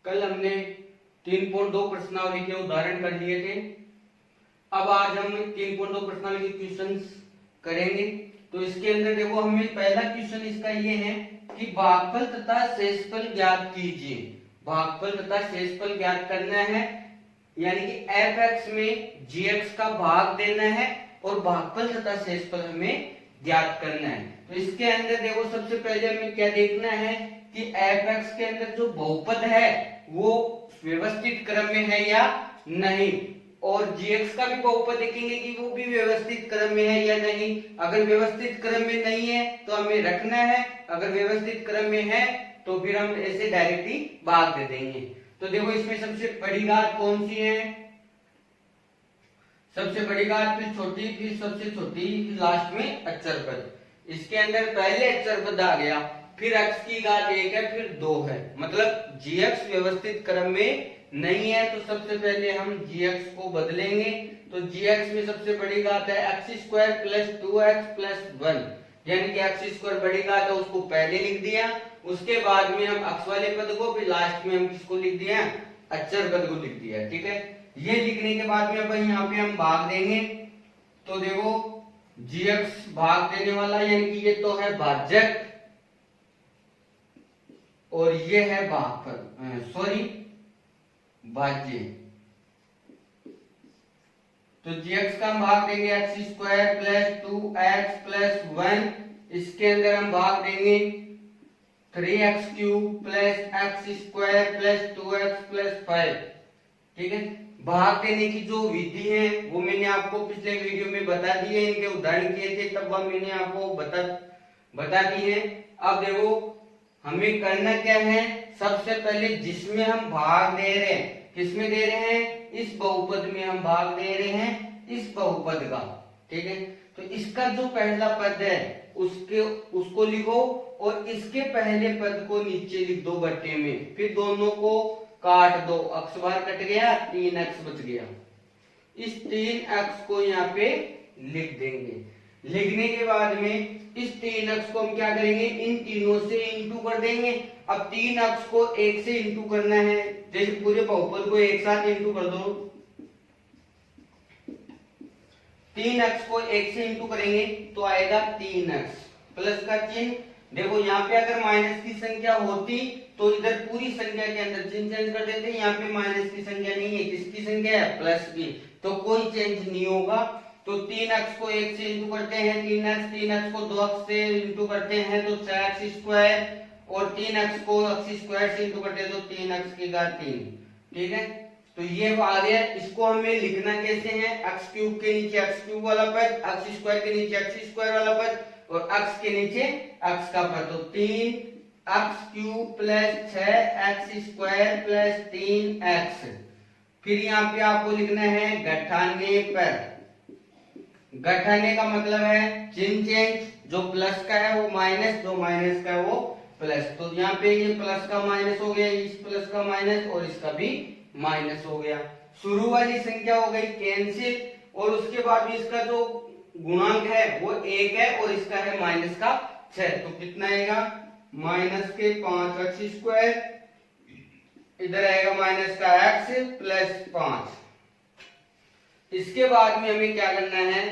कल हमने 3.2 प्रश्नावली के उदाहरण कर लिए थे। अब आज हम 3.2 प्रश्नावली के क्वेश्चंस करेंगे। तो इसके अंदर देखो, हमें पहला क्वेश्चन इसका ये है कि भागफल तथा शेषफल ज्ञात कीजिए। भागफल तथा शेषफल ज्ञात करना है, यानी कि f(x) में gx का भाग देना है और भागफल तथा शेषफल हमें ज्ञात करना है। तो इसके अंदर देखो, सबसे पहले हमें क्या देखना है कि f(x) के अंदर जो बहुपद है वो व्यवस्थित क्रम में है या नहीं, और gx का भी बहुपद देखेंगे कि वो भी व्यवस्थित क्रम में है या नहीं। अगर व्यवस्थित क्रम में नहीं है तो हमें रखना है, अगर व्यवस्थित क्रम में है तो फिर हम ऐसे डायरेक्टली भाग दे देंगे। तो देखो, इसमें सबसे बड़ी घात कौन सी है? सबसे बड़ी घात, फिर छोटी, फिर सबसे छोटी, फिर लास्ट में अचर पद। इसके अंदर पहले अचर पद आ गया, फिर x की घात 1 है, फिर 2 है, मतलब gx व्यवस्थित क्रम में नहीं है। तो सबसे पहले हम gx को बदलेंगे। तो gx में सबसे बड़ी घात है x² प्लस 2x प्लस 1, यानी कि x² बड़ी घात है, उसको पहले लिख दिया। उसके बाद में हम x वाले पद को, फिर लास्ट में हम किसको लिख दिया? अचर पद को लिख दिया। ठीक है, ये लिखने के बाद में अब यहाँ पे हम भाग देंगे। तो देखो, gx भाग देने वाला, यानी कि ये तो है भाजक और ये है भागफल, भाज्य। तो gx का हम भाग देंगे x² प्लस 2x प्लस 1। इसके अंदर हम भाग देंगे 3x³ plus x² plus 2x plus 5। ठीक है, भाग देने की जो विधि है वो मैंने आपको पिछले वीडियो में बता दी है, इनके उदाहरण किए थे तब वह मैंने आपको बता दी है। अब देखो, हमें करना क्या है? सबसे पहले जिसमें हम भाग दे रहे हैं, किसमें दे रहे हैं? इस बहुपद में हम भाग दे रहे हैं, इस बहुपद का। ठीक है, तो इसका जो पहला पद है उसको लिखो और इसके पहले पद को नीचे लिख दो बट्टे में, फिर दोनों को काट दो, x बार कट गया, 3x बच गया। इस 3x को यहाँ पे लिख देंगे। लिखने के बाद में इस 3x को हम क्या करेंगे? इन तीनों से इंटू कर देंगे। अब 3x को 1 से इंटू करना है, जैसे पूरे बहुपद को एक साथ इंटू कर दो। 3x को 1 से इंटू करेंगे तो आएगा 3x प्लस का चिन्ह। देखो, यहाँ पे अगर माइनस की संख्या होती तो इधर पूरी संख्या के अंदर चिन्ह चेंज कर देते। यहाँ पे माइनस की संख्या नहीं है, किसकी संख्या है? प्लस की, तो कोई चेंज नहीं होगा। तो 3x को 1 से इंटू करते हैं 3x को 2x से इंटू करते हैं तो 6x², और 3x को x² से इंटू करते हैं तो 3x की घात 3। ठीक है, तो ये आ गया। इसको हमें लिखना कैसे है? x³ के नीचे x³ वाला पद, x² के नीचे x² वाला पद और x के नीचे x का पद। तो 3x³ plus 6x² plus 3x। फिर यहाँ पे आपको लिखना है घटाने पर। घटाने का मतलब है चिन्ह चेंज, जो प्लस का है वो माइनस, जो माइनस का है वो प्लस। तो यहाँ पे ये प्लस का माइनस हो गया, इस प्लस का माइनस और इसका भी माइनस हो गया। शुरू वाली संख्या हो गई कैंसिल, और उसके बाद भी इसका जो गुणांक है वो 1 है और इसका है माइनस का 6। तो कितना आएगा? माइनस के 5x², इधर आएगा माइनस का x प्लस 5। इसके बाद में हमें क्या करना है?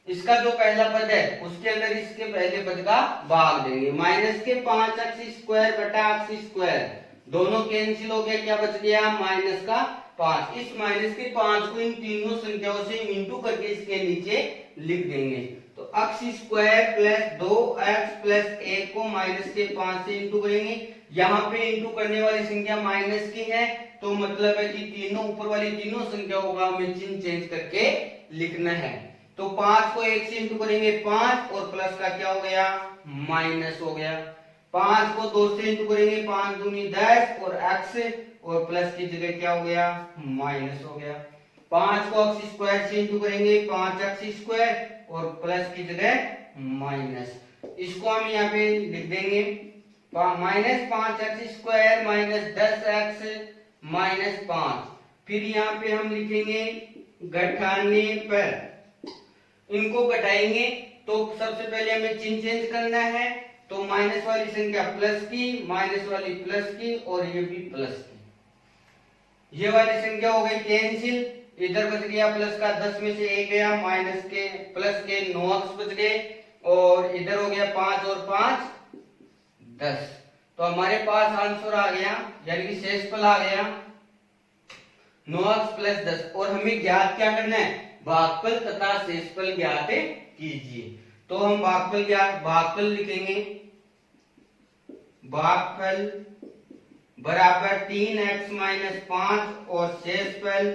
इसका जो पहला पद है उसके अंदर इसके पहले पद का भाग देंगे। माइनस के 5x² बटा x², दोनों कैंसिल हो गया, क्या बच गया? माइनस का 5। इस माइनस के 5 को इन तीनों संख्याओं से इंटू करके इसके नीचे लिख देंगे। तो x² प्लस 2x प्लस 1 को माइनस के 5 से इंटू करेंगे। यहाँ पे इंटू करने वाली संख्या माइनस की है, तो मतलब है कि तीनों ऊपर वाली तीनों संख्याओं का हमें चिन्ह चेंज करके लिखना है। तो 5 को 1 से इंटू करेंगे 5, और प्लस का क्या हो गया? माइनस हो गया। 5 को 2 से इंटू करेंगे 5 दूनी 10 और x, और प्लस की जगह क्या हो गया? माइनस हो गया। 5 को x² से इंटू करेंगे 5x² और प्लस की जगह माइनस। इसको हम यहाँ पे लिख देंगे minus 5x² minus 10x minus 5। फिर यहाँ पे हम लिखेंगे घटाने पर। इनको घटाएंगे तो सबसे पहले हमें चिन्ह चेंज करना है। तो माइनस वाली संख्या प्लस की, माइनस वाली प्लस की और ये भी प्लस की। ये वाली संख्या हो गई कैंसिल, इधर बच गया प्लस का 10 में से 1 गया, माइनस के प्लस के 9 अक्स बच गए और इधर हो गया 5 और 5 10। तो हमारे पास आंसर आ गया यानी कि शेषफल आ गया 9x प्लस 10। और हमें ज्ञात क्या करना है, भागफल तथा शेषफल ज्ञात कीजिए। तो हम भागफल लिखेंगे, भागफल बराबर 3x माइनस 5 और शेषफल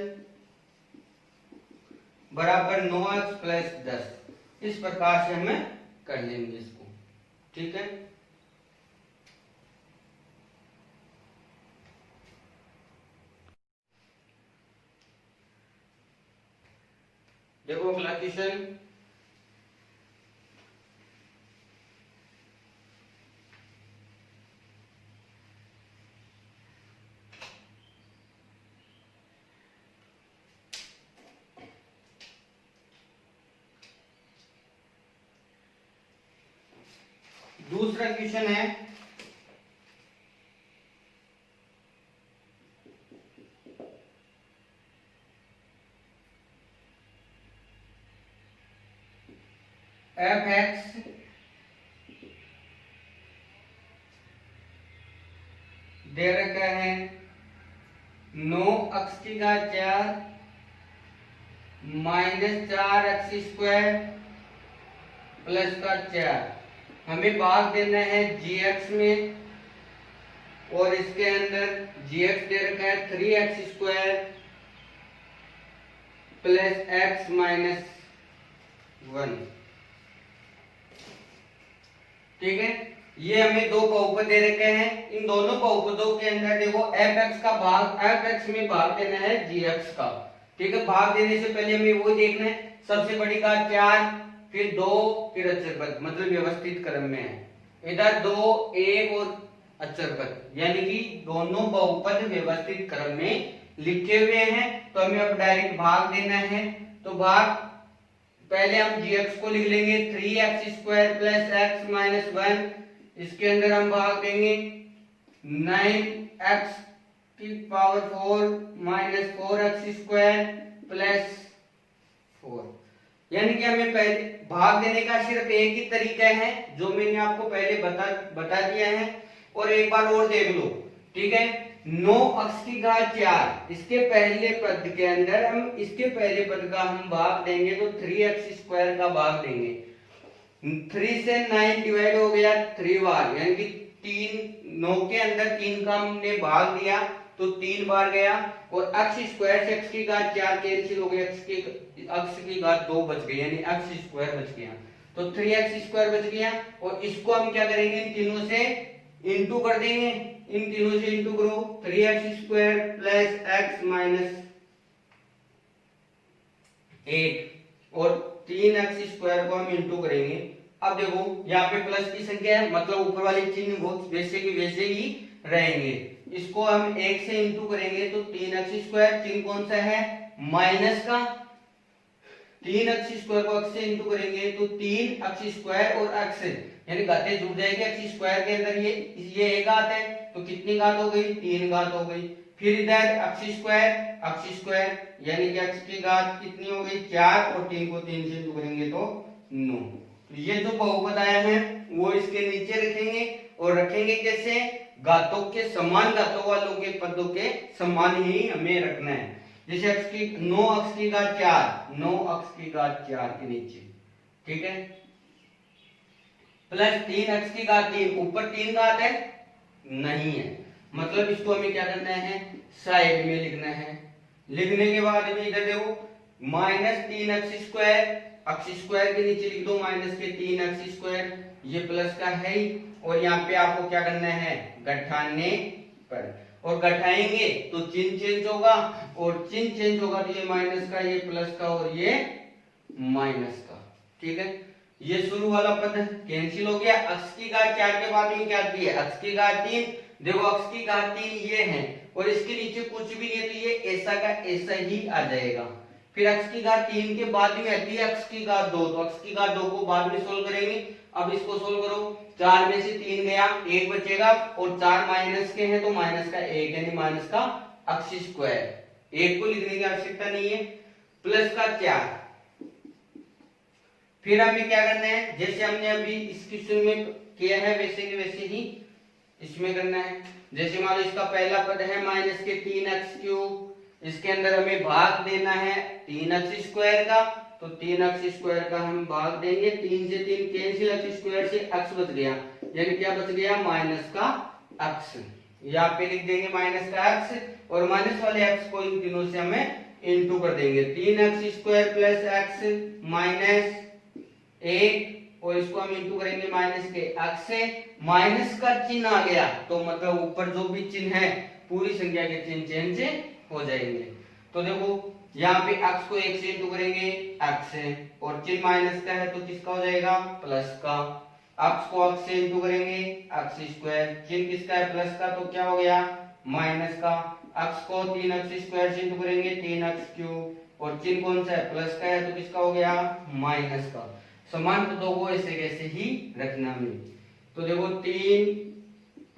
बराबर 9x प्लस 10। इस प्रकार से हमें कर लेंगे इसको, ठीक है। देखो अगला क्वेश्चन, दूसरा क्वेश्चन है f(x) दे रखा है 9x की घात 4 माइनस 4x स्क्वायर प्लस का 4। हमें भाग देना है gx में और इसके अंदर gx दे रखा है 3x square plus x minus 1, ठीक है। ये हमें दो बहुपद दे रखे हैं, इन दोनों बहुपदों के अंदर देखो fx का भाग fx में भाग देना है gx का, ठीक है। भाग देने से पहले हमें वो देखना है, सबसे बड़ी घात 4 फिर 2 फिर अचर पद, मतलब व्यवस्थित क्रम में है। इधर 2 1 और अचर पद, यानी कि दोनों बहुपद व्यवस्थित क्रम में लिखे हुए हैं। तो हमें अब डायरेक्ट भाग देना है। तो भाग पहले हम gx को लिख लेंगे 3x square plus x minus 1, इसके अंदर हम भाग देंगे 9x की power 4 minus 4x square plus 4। यानी कि हमें पहले भाग देने का सिर्फ एक ही तरीका है जो मैंने आपको पहले बता दिया है, और एक बार और देख लो, ठीक है। 9x की घात 4 इसके पहले पद के अंदर हम इसके पहले पद का हम भाग देंगे तो 3x स्क्वायर का भाग देंगे। 3 से 9 डिवाइड हो गया 3 बार, यानी कि 9 के अंदर 3 का हमने भाग दिया तो 3 बार गया, और x स्क्वायर से x की घात 4 कैंसिल हो गया, x की घात 2 बच गई, यानी x स्क्वायर बच गया। तो 3x स्क्वायर बच गया, और इसको हम क्या करेंगे, इन तीनों से इंटू कर देंगे, इन तीनों से इंटू करो 3x square plus x minus 8 और 3x स्क्वायर को हम इंटू करेंगे। अब देखो यहाँ पे प्लस की संख्या है, मतलब ऊपर वाले चिन्ह वो वैसे की वैसे ही रहेंगे। इसको हम 1 से इंटू करेंगे तो 3x स्क्वायर, चिन्ह कौन सा है माइनस का, 3x स्क्वायर को x से इंटू करेंगे तो 3x स्क्वायर और x यानी घातें जुड़ जाएगी। x स्क्वायर के अंदर ये एक घात है तो कितनी घात हो गई, 3 घात हो गई। फिर इधर x स्क्वायर यानी कि x की घात कितनी हो गई 4, और 3 को 3 से इंटू करेंगे तो 9। तो ये जो बहुपद आया है वो इसके नीचे रखेंगे, और रखेंगे कैसे, घातों के समान, घातों वालों के पदों के समान ही हमें रखना है। जैसे 9x की घात 4, 9x की घात 4 के नीचे, ठीक है, प्लस 3x की घात 3, ऊपर 3 घात है नहीं है, मतलब इसको हमें क्या करना है, साइड में लिखना है। लिखने के बाद में इधर देखो minus 3x square, x square के नीचे लिख दो माइनस के 3x स्क्वायर, ये प्लस का है ही, और यहाँ पे आपको क्या करना है, घटाने पर, और घटाएंगे तो चिन्ह चेंज होगा, और चिन्ह चेंज होगा तो ये माइनस का, ये प्लस का, और ये माइनस का, ठीक है। ये शुरू वाला पद कैंसिल हो गया। x की घात 4 के बाद में क्या दी है, x की घात 3, देखो x की घात 3 ये है, और इसके नीचे कुछ भी नहीं है तो ये ऐसा का ऐसा ही आ जाएगा। फिर x की घात 3 के बाद में आती है x की घात 2, तो x की घात 2 को बाद में सोल्व करेंगे। अब इसको सोल्व करो, 4 में से 3 गया, 1 बचेगा और 4 माइनस के हैं तो माइनस का 1 यानी माइनस का अक्स स्क्वायर, 1 को लिखने की आवश्यकता नहीं है, प्लस का 4। फिर हमें क्या करना है, जैसे हमने अभी इस क्वेश्चन में किया है वैसे के वैसे ही इसमें करना है। जैसे मान लो इसका पहला पद है माइनस के 3x³, इसके अंदर हमें भाग देना है 3x² का, तो 3x² का हम भाग देंगे, 3 से 3 कैंसिल, x² से x बच गया, यानी क्या बच गया, माइनस का x। यहाँ पे लिख देंगे माइनस का x और माइनस वाले x को इन तीनों से हमें इनटू कर देंगे, 3x² प्लस x माइनस 1 और इसको हम इंटू करेंगे माइनस के x से, माइनस का चिन्ह आ गया तो मतलब ऊपर जो भी चिन्ह है पूरी संख्या के चिन्ह चेंज हो जाएंगे। तो देखो यहाँ पे x को 1 से इंटू करेंगे x से और चिन्ह माइनस का है तो किसका हो जाएगा, प्लस का, x को x से इंटू करेंगे x², चिन्ह किसका है, प्लस का, तो क्या हो गया, माइनस का, x को 3x² से इंटू करेंगे 3x³ और चिन्ह कौन सा है, प्लस का है तो किसका हो गया, माइनस का। समान पदों को ऐसे कैसे ही रखना हमें। तो देखो 3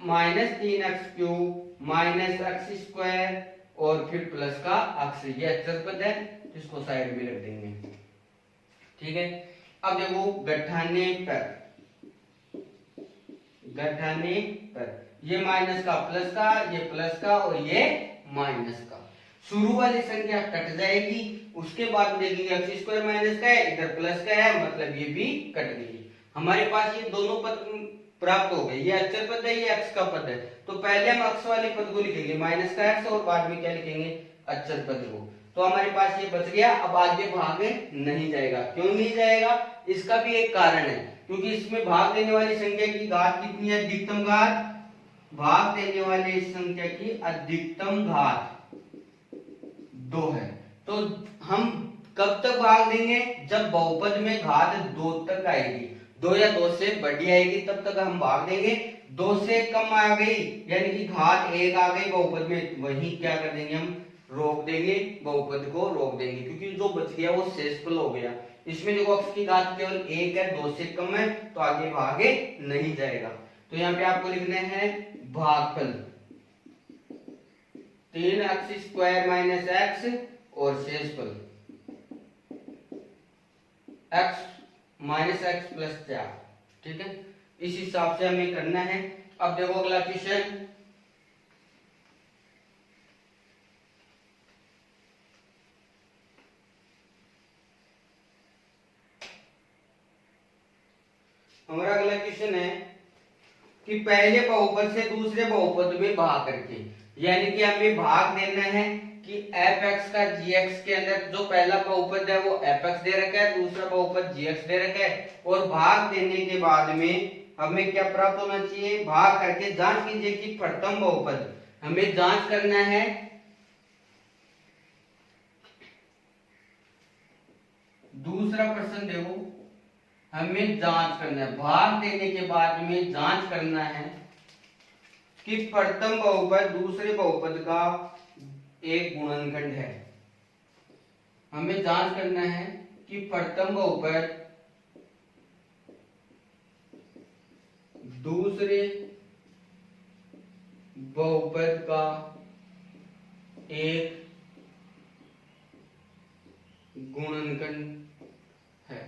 माइनस 3x³ माइनस x² और फिर प्लस का x, ये अचर पद है इसको साइड में रख देंगे, ठीक है। अब देखो गठाने पर ये माइनस का प्लस का, ये प्लस का और ये माइनस का, शुरू वाली संख्या कट जाएगी, उसके बाद देखेंगे x² माइनस का है, इधर प्लस का है, मतलब ये भी कट गई। हमारे पास ये दोनों पद प्राप्त हो गए, ये अचर पद है, ये x का पद है, तो पहले हम x वाले पद को लिखेंगे माइनस का x और बाद में क्या लिखेंगे, अचर पद को। तो हमारे पास ये बच गया, अब आगे भाग नहीं जाएगा। क्यों नहीं जाएगा, इसका भी एक कारण है, क्योंकि इसमें भाग देने वाली संख्या की घात कितनी है, अधिकतम घात, भाग देने वाली संख्या की अधिकतम घात 2 है। तो हम कब तक भाग देंगे, जब बहुपद में घात 2 तक आएगी, 2 या 2 से बड़ी आएगी तब तक हम भाग देंगे, 2 से कम आ गई यानी कि घात 1 आ गई बहुपद में, वही क्या कर देंगे, हम रोक देंगे, बहुपद को रोक देंगे, क्योंकि जो बच गया वो शेषफल हो गया। इसमें देखो x की घात केवल 1 है, 2 से कम है तो आगे भागे नहीं जाएगा। तो यहाँ पे आपको लिखना है भागफल 3x² माइनस x और शेषफल x माइनस x प्लस 4, ठीक है। इस हिसाब से हमें करना है। अब देखो अगला क्वेश्चन, हमारा अगला क्वेश्चन है कि पहले बहुपद से दूसरे बहुपद में भाग करके, यानी कि हमें भाग देना है कि fx का gx के अंदर जो पहला बहुपद है वो fx दे रखा है, दूसरा बहुपद gx दे रखा है, और भाग देने के बाद में हमें क्या प्राप्त होना चाहिए, भाग करके जांच कीजिए कि प्रथम बहुपद, हमें जांच करना है दूसरा प्रश्न देखो, हमें जांच करना है, भाग देने के बाद में जांच करना है कि प्रथम बहुपद दूसरे बहुपद का एक गुणनखंड है। हमें जांच करना है कि प्रथम बहुपद दूसरे बहुपद का एक गुणनखंड है।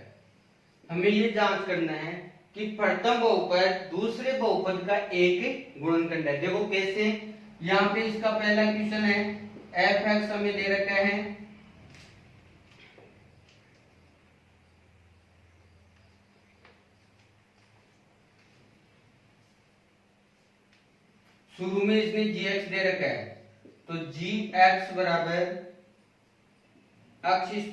हमें ये जांच करना है कि प्रथम बहुपद दूसरे बहुपद का एक गुणनखंड है। देखो कैसे, यहाँ पे इसका पहला क्वेश्चन है, fx हमें दे रखा है, शुरू में इसने gx दे रखा है, तो gx बराबर x²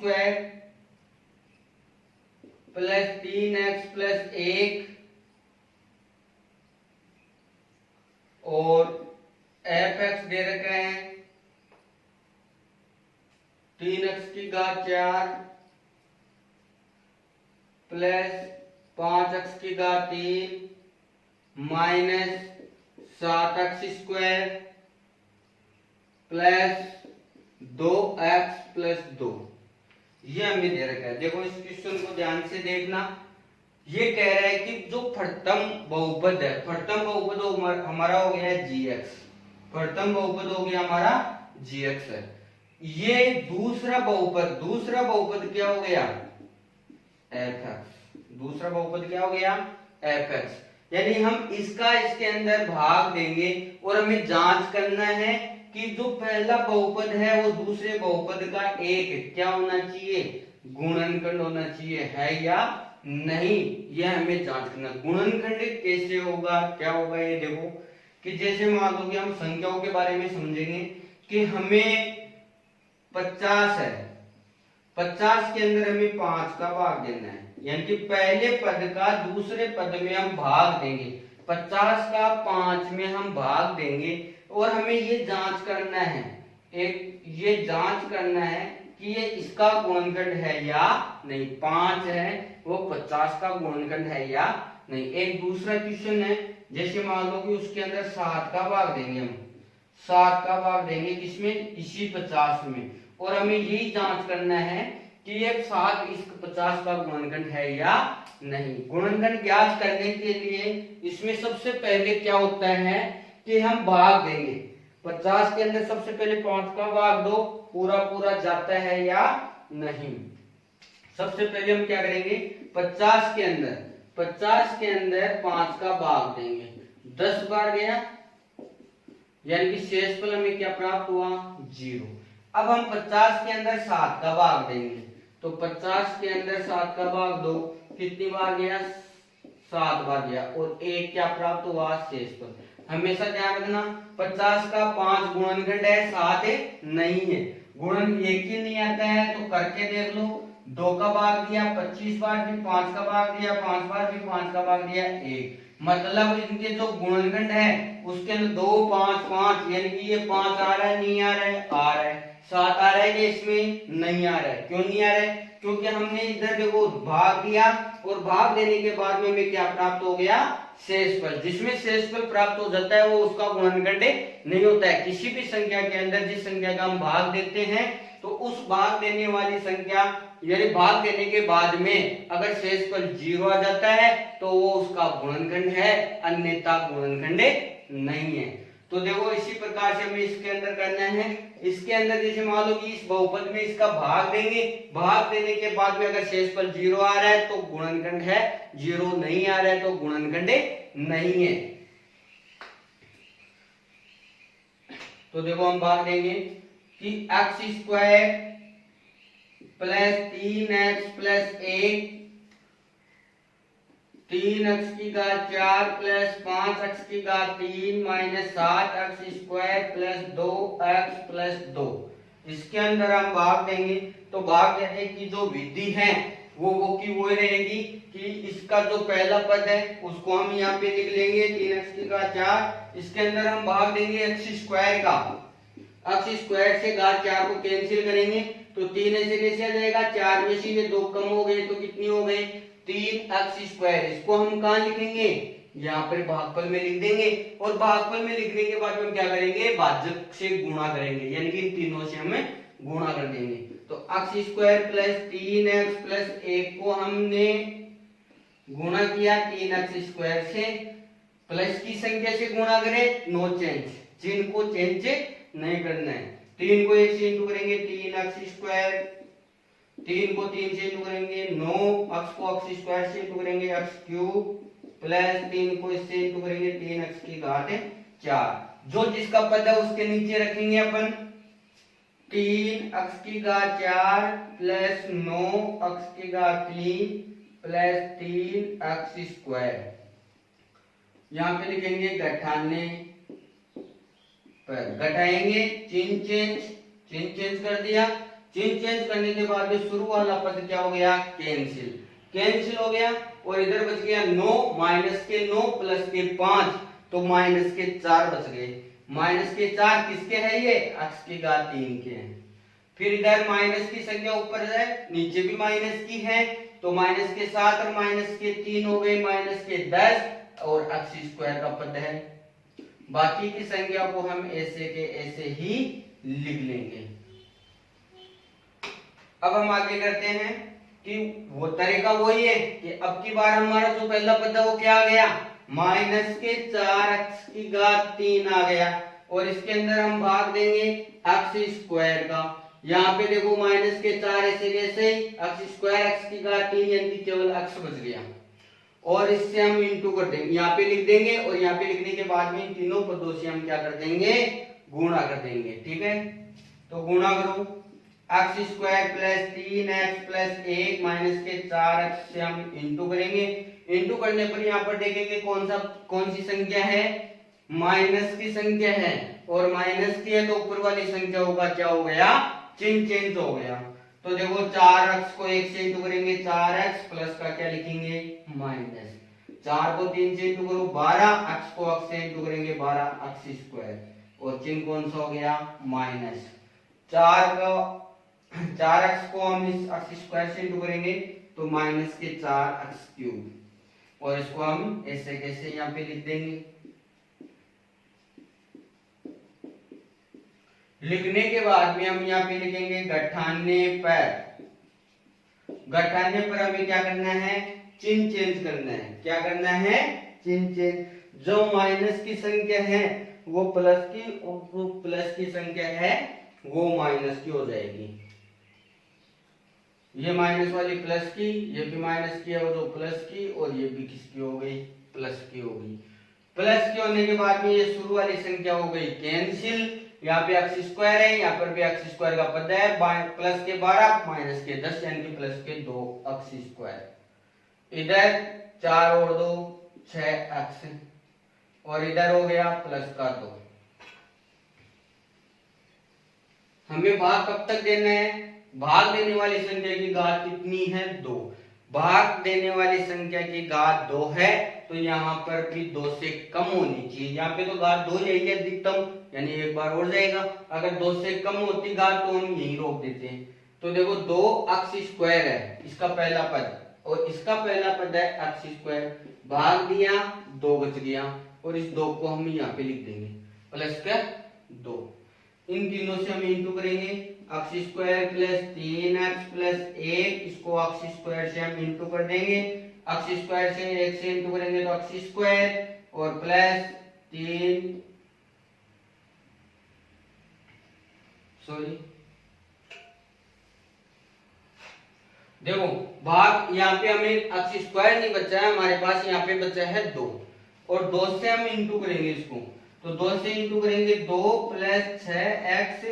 प्लस 3x प्लस 1 और fx दे रखा है 3x की घात 4 प्लस 5x की घात 3 minus 7x² plus 2x plus 2, ये हमें दे रखा है। देखो इस क्वेश्चन को ध्यान से देखना, ये कह रहा है कि जो प्रथम बहुपद है, प्रथम बहुपद हमारा हो गया gx, प्रथम बहुपद हो गया हमारा gx है। ये दूसरा बहुपद क्या हो गया fx, दूसरा बहुपद क्या हो गया fx, यानी हम इसका इसके अंदर भाग देंगे और हमें जांच करना है कि जो पहला बहुपद है वो दूसरे बहुपद का एक क्या होना चाहिए, गुणनखंड होना चाहिए, है या नहीं, यह हमें जांच करना। गुणनखंड कैसे होगा, क्या होगा, ये देखो कि जैसे मान लो कि हम संख्याओं के बारे में समझेंगे कि हमें 50 है, 50 के अंदर हमें 5 का भाग देना है, यानी कि पहले पद का दूसरे पद में हम भाग देंगे, 50 का 5 में हम भाग देंगे और हमें ये जांच करना है, ये जांच करना है कि ये इसका गुणनखंड है या नहीं, 5 है वो 50 का गुणनखंड है या नहीं। एक दूसरा क्वेश्चन है, जैसे मान लो कि उसके अंदर 7 का भाग देंगे, हम 7 का भाग देंगे किसमें, इसी 50 में, और हमें यही जांच करना है कि ये 7 इस 50 का गुणनखंड है या नहीं। गुणनखंड ज्ञात करने के लिए इसमें सबसे पहले क्या होता है कि हम भाग देंगे, 50 के अंदर सबसे पहले 5 का भाग दो, पूरा पूरा जाता है या नहीं। सबसे पहले हम क्या करेंगे, 50 के अंदर 5 का भाग देंगे, 10 बार गया, यानी कि शेषफल हमें क्या प्राप्त हुआ, 0। अब हम 50 के अंदर 7 का भाग देंगे, तो 50 के अंदर 7 का भाग दो, कितनी बार गया, 7 बार गया, और 1 क्या प्राप्त हुआ, शेषफल। हमेशा ध्यान रखना 50 का 5 गुणनखंड है, 7 नहीं है, गुणन एक ही नहीं आता है तो करके देख लो, 2 का भाग दिया 25 बार, फिर 5 का भाग दिया 5 बार, फिर 5 का भाग दिया 1, मतलब इनके जो गुणनखंड है उसके अंदर 2 5 5, यानी कि ये 5 आ रहा है, नहीं आ रहा है, आ रहा है, 7 आ रहा है, ये इसमें नहीं आ रहा है, क्यों नहीं आ रहा है, क्योंकि हमने इधर देखो भाग दिया और भाग देने के बाद में हमें क्या प्राप्त हो गया, शेषफल। जिसमें शेषफल प्राप्त हो जाता है वो उसका गुणनखंड नहीं होता है। किसी भी संख्या के अंदर जिस संख्या का हम भाग देते हैं तो उस भाग देने वाली संख्या, यानी भाग देने के बाद में अगर शेषफल 0 आ जाता है तो वो उसका गुणनखंड है, अन्यथा गुणनखंड नहीं है। तो देखो इसी प्रकार से हमें इसके अंदर करना है, इसके अंदर जैसे मान लो कि इस बहुपद में इसका भाग देंगे, भाग देने के बाद में अगर शेषफल 0 आ रहा है तो गुणनखंड है, 0 नहीं आ रहा है तो गुणनखंड नहीं है। तो देखो हम भाग देंगे कि x² plus 3x plus 1, 3x की घात 4 प्लस 5x की घात 3 minus 7x² plus 2x plus 2, इसके अंदर हम भाग देंगे। तो भाग देने की जो विधि है वो रहेगी कि इसका जो पहला पद है उसको हम यहाँ पे लिख लेंगे 3x की घात 4, इसके अंदर हम भाग देंगे x² का, x² से घात 4 को कैंसिल करेंगे तो 3 ऐसे कैसे आ जाएगा, 4 में से ये 2 कम हो गए तो कितनी हो गई, 3x²। इसको हम कहाँ लिखेंगे, यहाँ पर भागफल में लिख देंगे, और भागफल में लिखने के बाद हम क्या करेंगे, भाजक से गुणा करेंगे, यानी कि इन तीनों से हमें गुणा कर देंगे। तो x² प्लस 3x प्लस 1 को हमने गुणा किया 3x² से, प्लस की संख्या से गुणा करें, नो चेंज, चिन्ह को चेंज नहीं करना है। 3 को 1 से इंटू करेंगे 3x², 3 को 3 से इंटू करेंगे 9, x को x² से इंटू करेंगे x³ प्लस 3 को इससे इंटू करेंगे 3x की घात 4, जो जिसका पद है उसके नीचे रखेंगे अपन 3x की घात 4 प्लस 9x की घात 3 प्लस 3x², यहाँ पे लिखेंगे घटाने पर, घटाएंगे, चिन्ह चेंज कर दिया, चिन्ह चेंज करने के बाद में शुरू वाला पद क्या हो गया, कैंसिल हो गया, और इधर बच गया 9, माइनस के 9 प्लस के 5, तो माइनस के 4 बच गए, माइनस के 4 किसके है, ये x की घात 3 के हैं। फिर इधर माइनस की संख्या ऊपर है, नीचे भी माइनस की है, तो माइनस के 7 और माइनस के 3 हो गए माइनस के 10, और x² का पद है। बाकी की संख्या को हम ऐसे के ऐसे ही लिख लेंगे। अब हम आगे करते हैं कि वो तरीका वही है कि अब की बार हमारा जो पहला पद है वो क्या आ गया, माइनस के 4x⁻³ आ गया, और इसके अंदर हम भाग देंगे x² का। यहाँ पे देखो माइनस के 4 ऐसे जैसे x² x⁻³ यानी कि केवल x बच गया, और इससे हम इंटू कर देंगे, यहाँ पे लिख देंगे, और यहाँ पे लिखने के बाद में इन तीनों पदों से हम क्या कर देंगे, गुणा कर देंगे। ठीक है, तो गुणा करो, x² + 3x + 1 माइनस के 4x से हम इंटू करेंगे। इंटू करने पर यहाँ पर देखेंगे कौन सी संख्या है, माइनस की संख्या है, और माइनस की है तो ऊपर वाली संख्या होगा क्या हो गया, चिन्ह चेंज हो गया। तो देखो 4x को 1 से इंटू करेंगे 4x, प्लस का क्या लिखेंगे माइनस, 4 को 3 से इंटू करो 12, x को x से इंटू करेंगे 12x², और चिन्ह कौन सा हो गया माइनस। 4x को हम इस x² से इंटू करेंगे तो माइनस के 4x³, और इसको हम ऐसे कैसे यहाँ पे लिख देंगे। लिखने के बाद में हम यहाँ पे लिखेंगे 98 पर हमें क्या करना है, चिन्ह चेंज करना है। क्या करना है, चिन्ह चेंज। जो माइनस की संख्या है वो प्लस की, और जो प्लस की संख्या है वो माइनस की हो जाएगी। ये माइनस वाली प्लस की, ये भी माइनस की है, वो जो प्लस की, और ये भी किसकी हो गई, प्लस की हो गई। प्लस की होने के बाद में ये शुरू वाली संख्या हो गई कैंसिल। यहाँ पे x² है, यहाँ पर भी x² का पद है, प्लस के 12 माइनस के 10 यानी कि प्लस के 2x²। इधर 4 और 2 6x, और इधर हो गया प्लस का 2। हमें भाग कब तक देना है, भाग देने वाली संख्या की घात कितनी है, 2। भाग देने वाली संख्या की घात 2 है, तो यहाँ पर भी 2 से कम होनी चाहिए। यहाँ पे तो घात 2 जाएगी अधिकतम, यानी एक बार और जाएगा। अगर 2 से कम होती घात तो हम यही रोक देते हैं। तो देखो 2x² है इसका पहला पद, और इसका पहला पद है x², भाग दिया 2 बच गया, और इस 2 को हम यहाँ पे लिख देंगे प्लस का 2। इन तीनों से हम इंटू करेंगे, x² + 3x + 1, इसको x² से हम इंटू कर देंगे, x² से 1 से इंटू करेंगे तो x², और प्लस 3 देखो भाग, यहाँ पे हमें x² नहीं बचा है हमारे पास, यहाँ पे बचा है 2, और 2 से हम इंटू करेंगे इसको, तो 2 से इंटू करेंगे 2 + 6x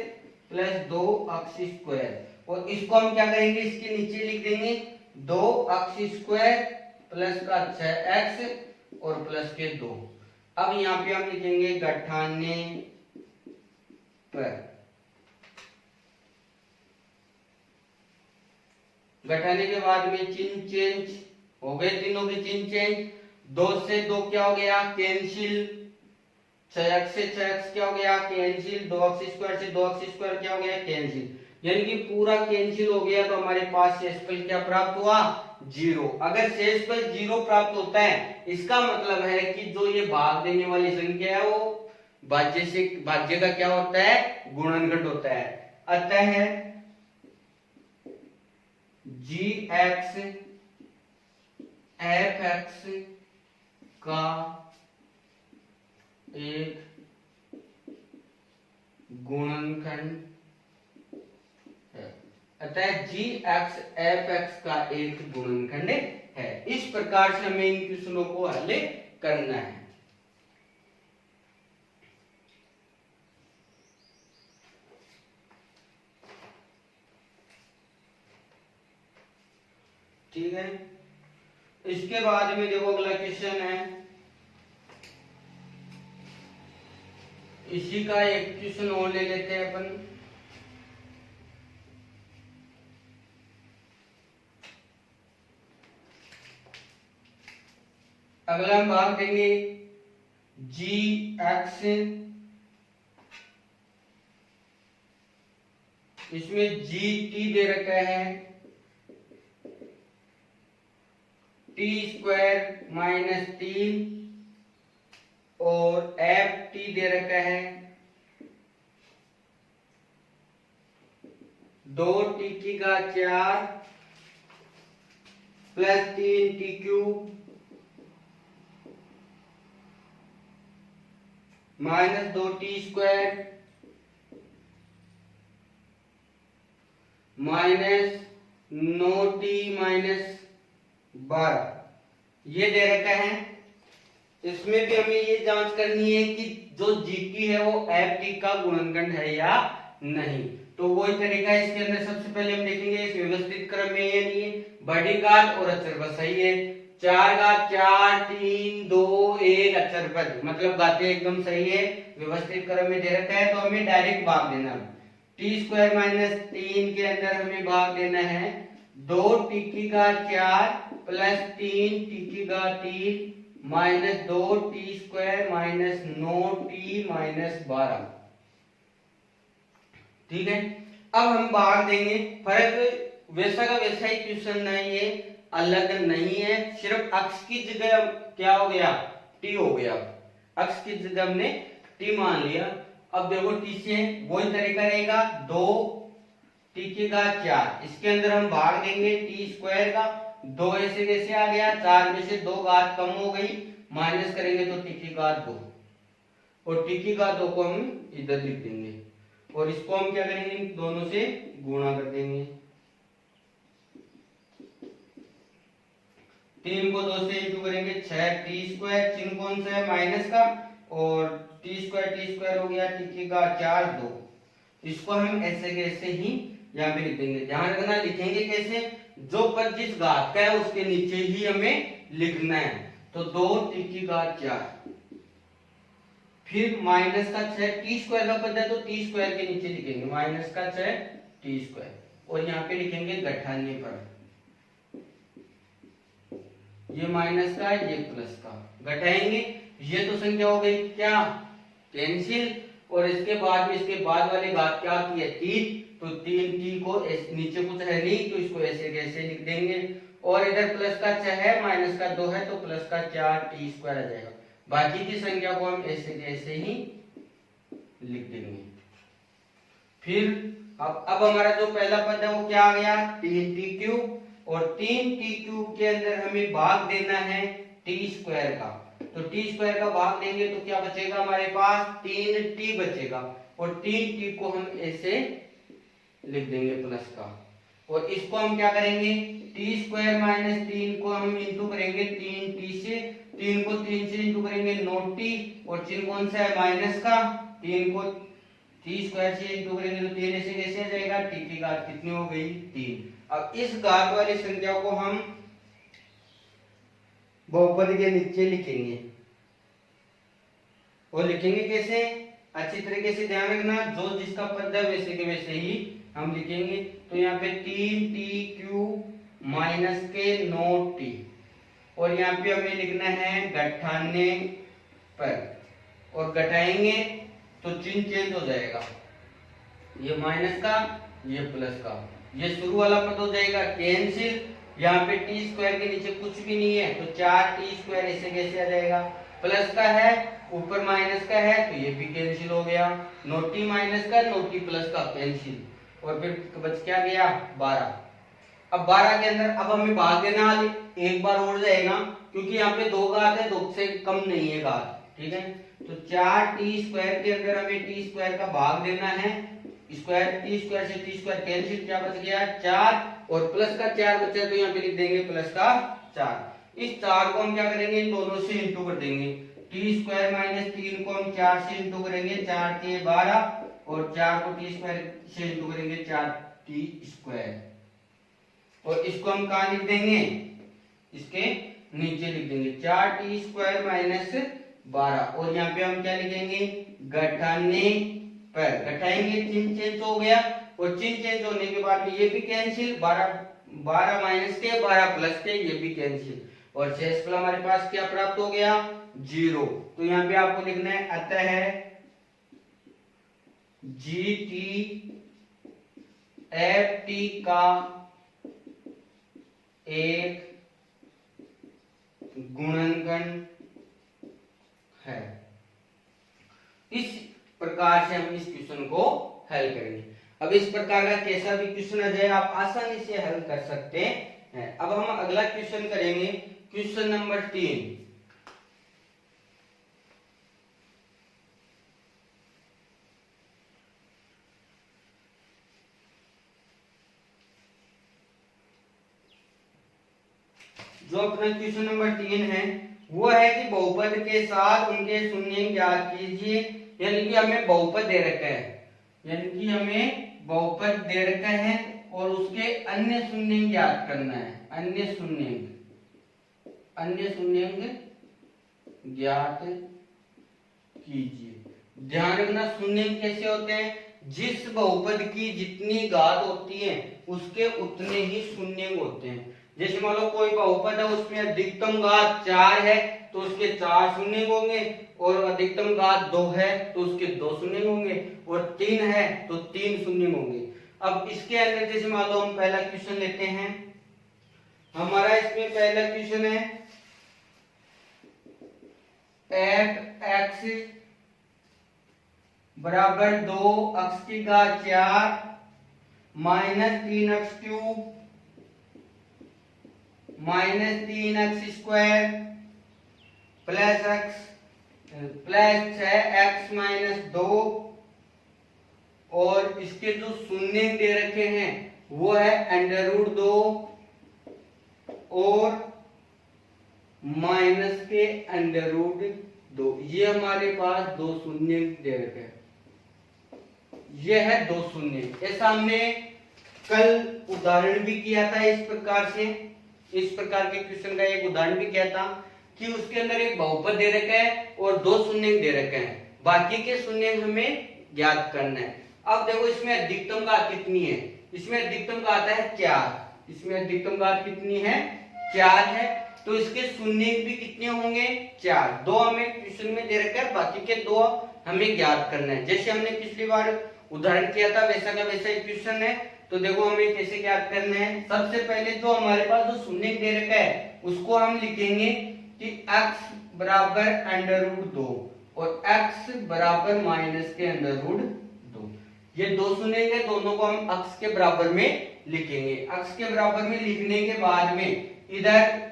+ 2x², और इसको हम क्या करेंगे, इसके नीचे लिख देंगे 2x² प्लस का 6x और प्लस के 2। अब यहाँ पे हम लिखेंगे 98 पर। घटाने के बाद में चिन्ह चेंज हो गए, तीनों के चिन्ह चेंज। 2 से 2 क्या हो गया, कैंसिल। 6x से 6x क्या हो गया, कैंसिल। 2x² से 2x² क्या हो गया, कैंसिल। यानी कि पूरा कैंसिल हो गया, तो हमारे पास शेषफल क्या प्राप्त हुआ, 0। अगर शेषफल 0 प्राप्त होता है, इसका मतलब है कि जो ये भाग देने वाली संख्या है वो भाज्य का क्या होता है, गुणनखंड होता है। अतः gx fx का एक गुणनखंड है। अतः gx fx का एक गुणनखंड है। इस प्रकार से हमें इन प्रश्नों को हल करना है। ठीक है, इसके बाद में देखो अगला क्वेश्चन है, इसी का एक क्वेश्चन और ले लेते हैं अपन। अगला हम भाग देंगे gx, इसमें gt दे रखा है, t² - 3 और ft दे रखा है 2t⁴ plus 3t³ minus 2t² minus 9t minus 12 ये दे रखा है। इसमें भी हमें ये जांच करनी है कि जो GT है वो FT का गुणनखंड है या नहीं। तो वही तरीका है, इसके अंदर सबसे पहले हम देखेंगे इस व्यवस्थित क्रम में ये नहीं है, बड़ी घात और अचर पद सही है, 4 घात 4 3 2 1 अचर पद मतलब घातें एकदम सही है, व्यवस्थित क्रम में दे रखा है। तो हमें डायरेक्ट भाग देना है, t² माइनस 3 के अंदर हमें भाग देना है 2t⁴ plus 3t⁴ minus 2t² minus 9t minus 12। ठीक है, अब हम भाग देंगे। फर्क वैसा का वैसा ही क्वेश्चन नहीं है, अलग नहीं है, सिर्फ अक्ष की जगह क्या हो गया, t हो गया, अक्ष की जगह हमने t मान लिया। अब देखो t से वही तरीका रहेगा, 2t⁴ इसके अंदर हम भाग देंगे t² का, 2 ऐसे कैसे आ गया, 4 में से 2 घात कम हो गई, माइनस करेंगे तो t⁴ और t⁴ को हम इधर लिख देंगे और इसको हम क्या करेंगे, इन दोनों से गुणा कर देंगे। 3 को 2 से इंटू करेंगे 6t², चिन्ह कौन सा है, माइनस का, और t² हो गया t⁴ 2। इसको हम ऐसे कैसे ही यहाँ पे लिख देंगे। ध्यान रखना लिखेंगे कैसे, जो पद जिस घात का है उसके नीचे ही हमें लिखना है। तो 2t⁴, फिर माइनस का 6t² का पद है तो t² के नीचे लिखेंगे माइनस का 6t², और यहाँ पे लिखेंगे गठान्य पर, ये माइनस का ये प्लस का, घटाएंगे, ये तो संख्या हो गई क्या, कैंसिल, और इसके बाद में इसके बाद वाली घात क्या की है, 3, तो 3t को नीचे कुछ है नहीं तो इसको ऐसे कैसे लिख देंगे, और इधर प्लस का 6 है माइनस का 2 है तो प्लस का 4t² आ जाएगा। बाकी की संख्या को हम ऐसे कैसे ही लिख देंगे। फिर अब हमारा जो पहला पद है वो क्या आ गया, 3t³ और 3t³ के अंदर हमें भाग देना है t² का, तो t² का भाग देंगे तो क्या बचेगा हमारे पास, 3t बचेगा, और 3t को हम ऐसे लिख देंगे प्लस का, और इसको हम क्या करेंगे, t² माइनस 3 को हम इंटू करेंगे 3t से, 3 को 3 से इंटू करेंगे 9t, और चिन्ह कौन सा है, माइनस का, 3 को t² से इंटू करेंगे तो 3 ऐसे कैसे आ जाएगा, t की घात कितनी हो गई, 3। अब इस घात वाली संख्या को हम बहुपद के नीचे लिखेंगे, और लिखेंगे कैसे, अच्छी तरीके से ध्यान रखना, जो जिसका पद है वैसे के वैसे ही हम लिखेंगे। तो यहाँ पे 3t³ माइनस के 9t, और यहाँ पे हमें लिखना है गठान्य पर, और घटाएंगे तो चिन्ह चेंज हो जाएगा, ये माइनस का ये प्लस का, ये शुरू वाला पद हो जाएगा कैंसिल, यहाँ पे t² के नीचे कुछ भी नहीं है तो 4t² ऐसे कैसे आ जाएगा, प्लस का है ऊपर माइनस का है तो ये भी कैंसिल हो गया, 9t माइनस का 9t प्लस का कैंसिल, और फिर बच क्या गया 12। अब 12 के अंदर अब हमें भाग देना एक बार और जाएगा, क्योंकि यहाँ पे 2 घात है, 2 से कम नहीं है घात, ठीक है, तो 4t² के अंदर हमें t² का भाग देना है, स्क्वायर t² से t² कैंसिल, क्या बच गया 4, और प्लस का 4 बचा तो यहाँ पे लिख देंगे प्लस का 4। इस 4 को हम क्या करेंगे, इन दोनों से इंटू कर देंगे, t² माइनस 3 को हम 4 से इंटू करेंगे 4 के 12, और 4 को t² से इंटू करेंगे 4t², और इसको हम कहाँ लिख देंगे, इसके नीचे लिख देंगे 4t² माइनस 12, और यहाँ पे हम क्या लिखेंगे, घटाने पर, घटाएंगे, चिन्ह चेंज हो गया, और चिन्ह चेंज होने के बाद में ये भी कैंसिल, 12 माइनस के 12 प्लस के ये भी कैंसिल, और शेषफल हमारे पास क्या प्राप्त हो गया, 0। तो यहाँ पे आपको लिखना है अतः GT FT का एक गुणनखंड है। इस प्रकार से हम इस क्वेश्चन को हल करेंगे। अब इस प्रकार का कैसा भी क्वेश्चन आ जाए आप आसानी से हल कर सकते है। अब हम अगला क्वेश्चन करेंगे, क्वेश्चन नंबर 3। जो अपना क्वेश्चन नंबर 3 है वो है कि बहुपद के साथ उनके शून्य ज्ञात कीजिए। यानी कि हमें बहुपद दे रखा है, यानी कि हमें बहुपद दे रखा है और उसके अन्य शून्य ज्ञात करना है। अन्य शून्य ज्ञात कीजिए। ध्यान रखना, शून्य कैसे होते हैं? जिस बहुपद की जितनी घात होती है उसके उतने ही शून्य होते हैं। जैसे मान लो कोई बहुपद है उसमें अधिकतम घात 4 है तो उसके 4 शून्य होंगे, और अधिकतम घात 2 है तो उसके 2 शून्य होंगे, और 3 है तो 3 शून्य होंगे। अब इसके अंदर जैसे मान लो हम पहला क्वेश्चन लेते हैं, हमारा इसमें पहला क्वेश्चन है f(x) बराबर 2 x की घात 4 minus 3x³ minus 3x square plus x minus 2, और इसके जो शून्य दे रखे हैं वो है √2 और माइनस के √2। ये हमारे पास दो शून्य दे रखे हैं, ये है दो शून्य। ऐसा हमने कल उदाहरण भी किया था इस प्रकार से, इस प्रकार के क्वेश्चन का एक उदाहरण भी किया था कि उसके अंदर एक बहुपद दे रखा है और दो शून्य दे रखे हैं, बाकी के शून्य हमें ज्ञात करना है। अब देखो इसमें अधिकतम घात कितनी है? इसमें अधिकतम घात है 4। इसमें अधिकतम घात कितनी है? 4 है। तो इसके शून्य भी कितने होंगे? 4। दो हमें क्वेश्चन में दे रखा है, बाकी के दो हमें ज्ञात करना है। जैसे हमने पिछली बार उदाहरण किया था वैसा का वैसा एक क्वेश्चन है। तो देखो हमें कैसे ज्ञात करना है। सबसे पहले जो हमारे पास जो शून्य दे रखा है उसको हम लिखेंगे कि x बराबर √2 और x बराबर माइनस के √2। ये दो शून्य है, दोनों को हम x के बराबर में लिखेंगे। x के बराबर में लिखने के बाद में इधर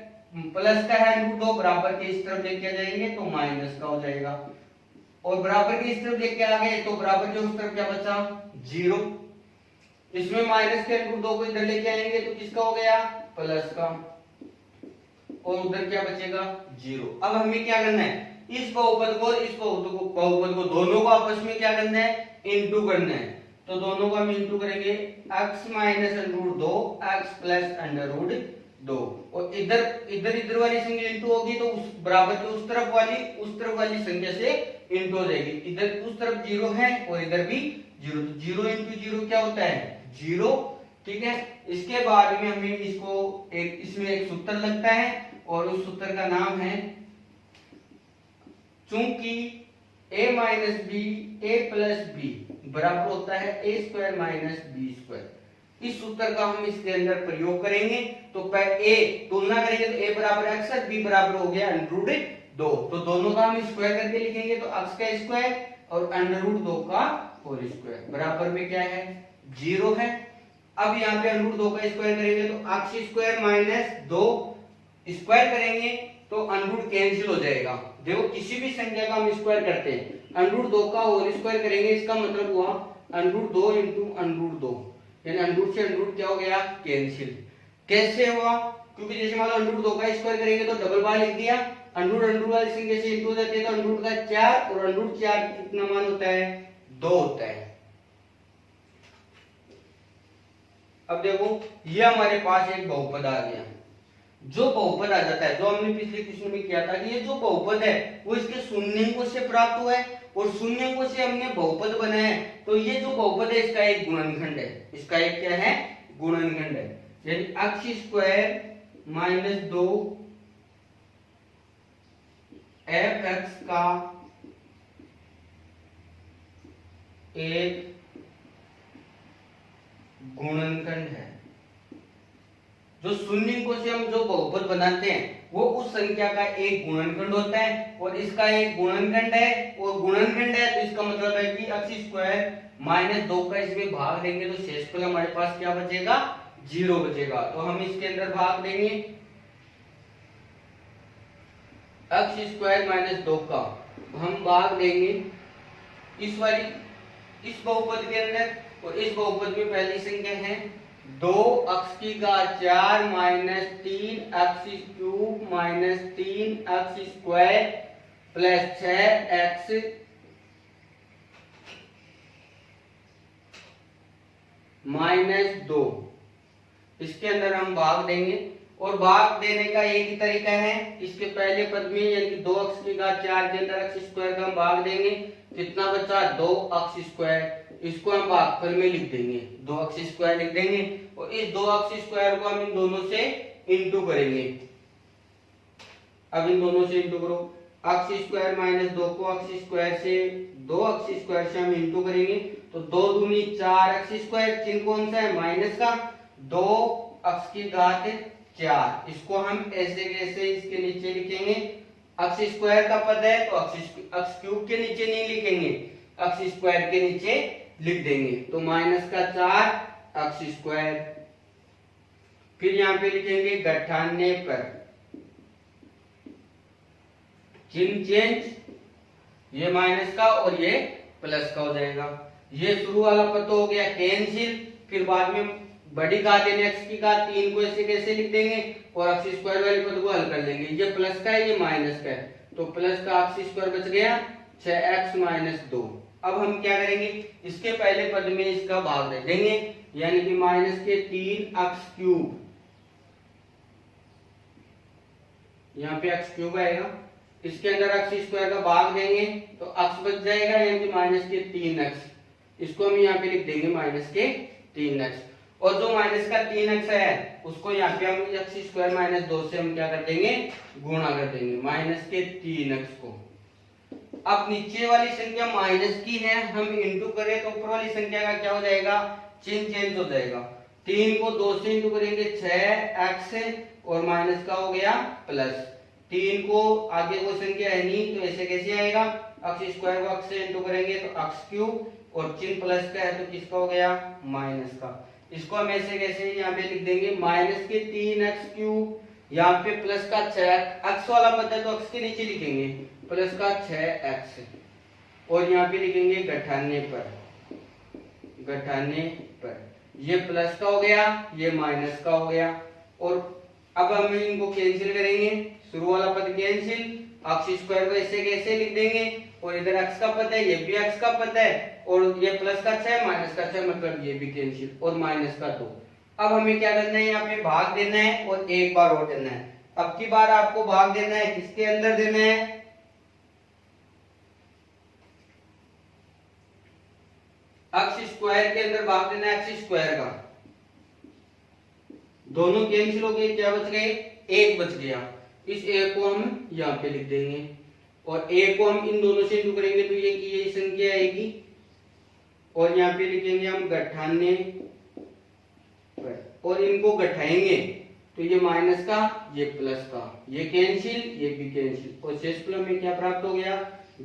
प्लस का है √2 बराबर के इस तरफ लेके जाएंगे तो माइनस का हो जाएगा, और बराबर के इस तरफ लेके आ गए तो बराबर के उस तरफ क्या बचा? 0। इसमें माइनस के √2 को इधर लेके आएंगे तो किसका हो गया? प्लस का, और उधर क्या बचेगा? 0। अब हमें क्या करना है? इस बहुपद को इस बहुपद को दोनों को आपस में क्या करना है? इंटू करना है। तो दोनों को हम इंटू करेंगे, x माइनस √2 x प्लस √2, और इधर वाली संख्या इंटू होगी तो उस बराबर के उस तरफ वाली संख्या से इंटू हो जाएगी। इधर उस तरफ 0 है और इधर भी 0, तो 0 इंटू 0 क्या होता है? 0। ठीक है। इसके बाद में हमें इसको इसमें एक सूत्र लगता है और उस सूत्र का नाम है, चूंकि a minus B a plus B बराबर होता है a² माइनस b²। इस सूत्र का हम इसके अंदर प्रयोग करेंगे। तो a तुलना करेंगे तो a बराबर x और b बराबर हो गया √2। तो दोनों का हम स्क्वायर करके लिखेंगे तो x का स्क्वायर और √2 का होल स्क्वायर बराबर में क्या है? 0 है। अब यहाँ पे √2 का स्क्वायर करेंगे तो x² माइनस 2 स्क्वायर करेंगे तो √ कैंसिल हो जाएगा। देखो किसी भी संख्या का हम स्क्वायर करते हैं, √2 का होल स्क्वायर करेंगे, इसका मतलब हुआ √2 इंटू √2, यानी √ से √ क्या हो गया? कैंसिल। कैसे हुआ? क्योंकि जैसे मान लो √2 का स्क्वायर करेंगे तो डबल बार लिख दिया, √ वाली संख्या से इंटू हो जाती है तो √ का 4, और √4 कितना मान होता है? 2 होता है। अब देखो ये हमारे पास एक बहुपद आ गया। जो बहुपद आ जाता है, जो हमने पिछले क्वेश्चन में किया था कि ये जो बहुपद है वो इसके शून्यंकों से प्राप्त हुआ है और शून्यंकों से हमने बहुपद बनाया है। तो ये जो बहुपद है इसका एक गुणनखंड है, इसका एक क्या है? गुणनखंड है। यानी x² माइनस 2 f(x) का एक गुणनखंड है। जो शून्यंकों से हम जो बहुपद बनाते हैं वो उस संख्या का एक गुणनखंड होता है, और इसका एक गुणनखंड है, और गुणनखंड है तो इसका मतलब है कि x² माइनस 2 का इसमें भाग देंगे तो शेषफल हमारे पास क्या बचेगा? 0 बचेगा। तो हम इसके अंदर भाग देंगे x स्क्वायर माइनस 2 का, हम भाग देंगे इस बहुपद के अंदर, और इस बहुपद में पहली संख्या है 2x की घात 4 minus 3x cube minus 3x square plus 6x minus 2। इसके अंदर हम भाग देंगे, और भाग देने का एक ही तरीका है, इसके पहले पद में यानी 2x की घात 4 के अंदर x स्क्वायर का हम भाग देंगे, कितना बचा 2x स्क्वायर, इसको हम भागफल में लिख देंगे 2x स्क्वायर लिख देंगे, और इस 2x स्क्वायर को हम इन दोनों से इंटू करेंगे। अब इन दोनों से इंटू करो, x स्क्वायर माइनस 2 को x स्क्वायर से 2x स्क्वायर से हम इंटू करेंगे, तो 2 दूनी 4x स्क्वायर, चिन्ह कौन सा है माइनस का, 2x की घात 4, इसको हम ऐसे कैसे इसके नीचे लिखेंगे, x स्क्वायर का पद है तो x क्यूब के नीचे नहीं लिखेंगे, x स्क्वायर के नीचे लिख देंगे, तो माइनस का 4 x स्क्वायर। फिर यहाँ पे लिखेंगे गठाने पर, चिन्ह चेंज, ये माइनस का और ये प्लस का हो जाएगा। ये शुरू वाला पद तो हो गया कैंसिल, फिर बाद में बड़ी घात यानी x की घात 3 को ऐसे कैसे लिख देंगे, और x स्क्वायर वाले पद को हल कर लेंगे, ये प्लस का है ये माइनस का है, तो प्लस का x स्क्वायर बच गया 6x माइनस 2। अब हम क्या करेंगे, इसके पहले पद में इसका भाग दे देंगे, यानी कि माइनस के 3x क्यूब, यहाँ पे x क्यूब आएगा, इसके अंदर x स्क्वायर का भाग देंगे तो x बच जाएगा, यानी कि माइनस के 3x, इसको हम यहाँ पे लिख देंगे माइनस के 3x, और जो माइनस का 3x है उसको यहाँ पे हम x स्क्वायर माइनस 2 से हम क्या कर देंगे, गुणा कर देंगे माइनस के 3x को। अब नीचे वाली संख्या माइनस की है, हम इंटू करें तो ऊपर वाली संख्या का क्या हो जाएगा, चिन्ह चेंज हो जाएगा, 3 को 2 से इंटू करेंगे 6x और माइनस का हो गया प्लस, 3 को आगे कोई संख्या है नहीं तो ऐसे कैसे आएगा, x स्क्वायर को x से इंटू करेंगे तो x क्यूब, और चिन्ह प्लस का है तो किसका हो गया माइनस का, इसको हम ऐसे कैसे यहाँ पे लिख देंगे माइनस के 3x क्यूब, यहाँ पे प्लस का 6x वाला पद है तो x के नीचे लिखेंगे प्लस का 6x, और यहाँ पे लिखेंगे गठाने पर, ये प्लस का हो गया ये माइनस का हो गया, और अब हम इनको कैंसिल करेंगे, शुरू वाला पद कैंसिल, x स्क्वायर को ऐसे कैसे लिख देंगे, और इधर x का पद है ये भी x का पद है, और ये प्लस का 6 माइनस का 6 मतलब ये भी कैंसिल, और माइनस का 2। अब हमें क्या करना है, यहाँ पे भाग देना है और एक बार और देना है। अब की बार आपको भाग देना है किसके अंदर देना है, x स्क्वायर के अंदर भाग देना है x स्क्वायर का, दोनों कैंसिल हो गए, क्या बच गए, 1 बच गया, इस 1 को हम यहाँ पे लिख देंगे, और 1 को हम इन दोनों से इंटू करेंगे तो ये की यही संख्या आएगी, और यहाँ पे लिखेंगे हम गठाने पर, और इनको गठाएंगे तो ये माइनस का ये प्लस का, ये कैंसिल ये भी कैंसिल, और शेषफल में क्या प्राप्त हो गया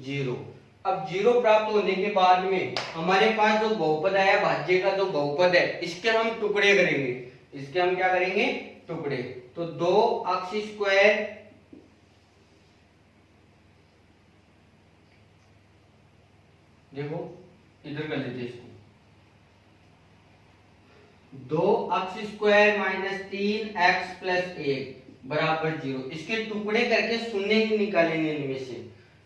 0। अब 0 प्राप्त होने के बाद में हमारे पास जो बहुपद आया, भाज्य का जो बहुपद है, इसके हम टुकड़े करेंगे, इसके हम क्या करेंगे टुकड़े, तो 2x स्क्वायर देखो इधर कर लेते इसको, 2x square minus 3x plus 1 बराबर 0, इसके टुकड़े करके शून्य ही निकालेंगे इनमें से,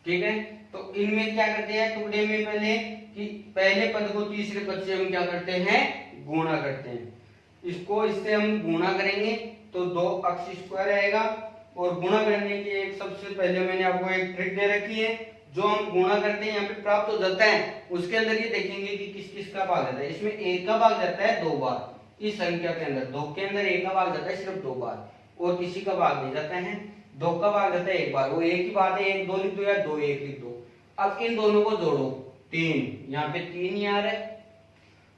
ठीक है। तो इनमें क्या करते हैं टुकड़े में पहले कि पहले पद को तीसरे पद से हम क्या करते हैं गुणा करते हैं, इसको इससे हम गुणा करेंगे तो 2x स्क्वायर आएगा, और गुणा करने की एक सबसे पहले मैंने आपको एक ट्रिक दे रखी है, जो हम गुणा करते हैं यहाँ पे प्राप्त हो जाता है, उसके अंदर ये देखेंगे कि किस किस का भाग जाता है, इसमें 1 का भाग जाता है 2 बार, इस संख्या के अंदर 2 के अंदर 1 का भाग जाता है सिर्फ 2 बार, और किसी का भाग नहीं जाता है, 2 का भाग जाता है 1 बार, वो एक ही बात है, 1 2 लिख दो या 2 1 लिख दो। अब इन दोनों को जोड़ो 3, यहाँ पे 3 ही आ रहा है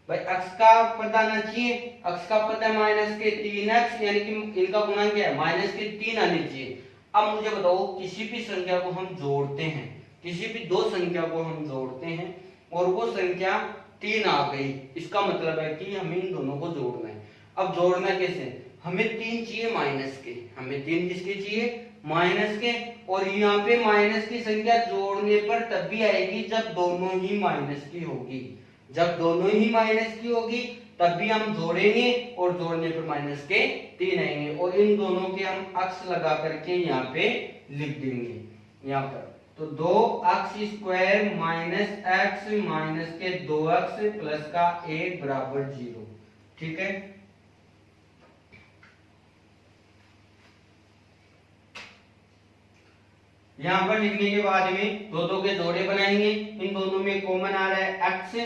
भाई, x का पता आना चाहिए, x का पता है माइनस के 3x, यानी कि इनका गुणा क्या है माइनस के 3 आने चाहिए। अब मुझे बताओ किसी भी संख्या को हम जोड़ते हैं, किसी भी दो संख्या को हम जोड़ते हैं और वो संख्या 3 आ गई, इसका मतलब है कि हमें इन दोनों को जोड़ना है। अब जोड़ना कैसे, हमें 3 चाहिए माइनस के, हमें 3 किसके चाहिए, माइनस के। और यहाँ पे माइनस की संख्या जोड़ने पर तब भी आएगी जब दोनों ही माइनस की होगी, जब दोनों ही माइनस की होगी तब भी हम जोड़ेंगे और जोड़ने पर माइनस के 3 आएंगे और इन दोनों के हम अक्स लगा करके यहाँ पे लिख देंगे यहाँ पर। तो 2x² माइनस एक्स माइनस के 2x प्लस का 1 बराबर 0। ठीक है, यहाँ पर लिखने के बाद में दो के जोड़े बनाएंगे, इन दोनों में कॉमन आ रहा है x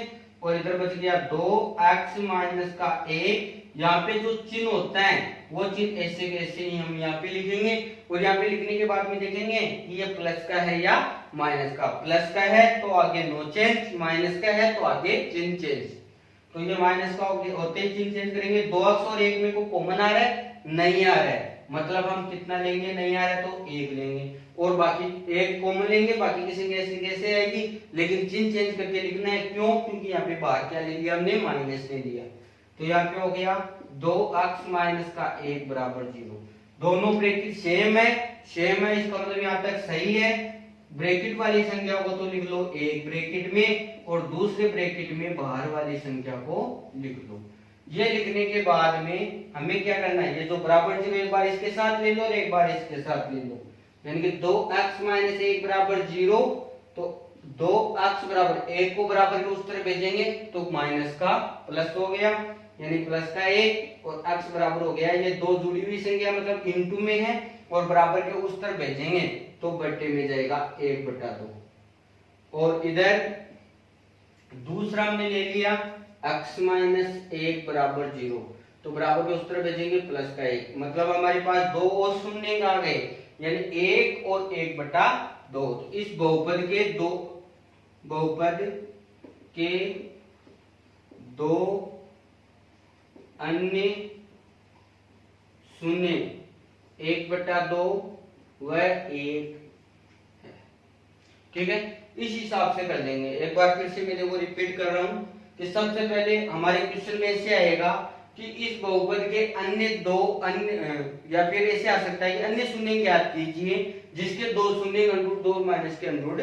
और इधर बच गया 2x माइनस का 1। यहाँ पे जो चिन्ह होता है वो चिन्ह ऐसे कैसे ही हम यहाँ पे लिखेंगे और यहाँ पे लिखने के बाद में देखेंगे कि ये प्लस का है या माइनस का। प्लस का है तो आगे नो चेंज, माइनस का है तो आगे चिन्ह चेंज। तो ये माइनस का होते ही चिन्ह चेंज करेंगे। 2x और 1 में को कॉमन आ रहा है, नहीं आ रहा है, मतलब हम कितना लेंगे, नहीं आ रहा है तो 1 लेंगे और बाकी 1 कॉमन लेंगे, बाकी किसी कैसे आएगी, लेकिन चिन्ह चेंज करके लिखना है। क्यों, क्योंकि यहाँ पे बाहर क्या ले लिया हमने, माइनस ले लिया। तो यहाँ पे हो गया 2x माइनस का 1 बराबर 0। दोनों ब्रैकेट सेम है, इसका मतलब यहाँ तक सही है। ब्रैकेट वाली संख्या को तो लिख लो एक ब्रैकेट में और दूसरे ब्रैकेट में बाहर वाली संख्या को लिख लो। ये लिखने के बाद में हमें क्या करना है, ये जो बराबर 0 एक बार इसके साथ ले लो और एक बार इसके साथ ले लो, यानी कि 2x माइनस 1 बराबर 0। तो 2x बराबर 1 को बराबर के उस तरफ भेजेंगे तो माइनस का प्लस हो गया, यानी प्लस का 1 और x बराबर हो गया, ये दो जुड़ी हुई संख्या मतलब इनटू में है और बराबर के उस तरफ भेजेंगे तो बट्टे में जाएगा 1/2। और इधर दूसरा हमने ले लिया x माइनस 1 बराबर 0, तो बराबर के उस तरफ भेजेंगे प्लस का 1, मतलब हमारे पास 2 और शून्य आ गए, यानी 1 और 1/2। तो इस बहुपद के दो अन्य शून्य 1/2 व 1 है। ठीक है, इस हिसाब से कर लेंगे। एक बार फिर से मैं देखो रिपीट कर रहा हूं कि सबसे पहले हमारे क्वेश्चन में ऐसे आएगा कि इस बहुपद के अन्य दो या फिर ऐसे आ सकता है कि अन्य शून्य ज्ञात कीजिए जिसके दो शून्य अंडरूट 2 माइनस के अंडरूट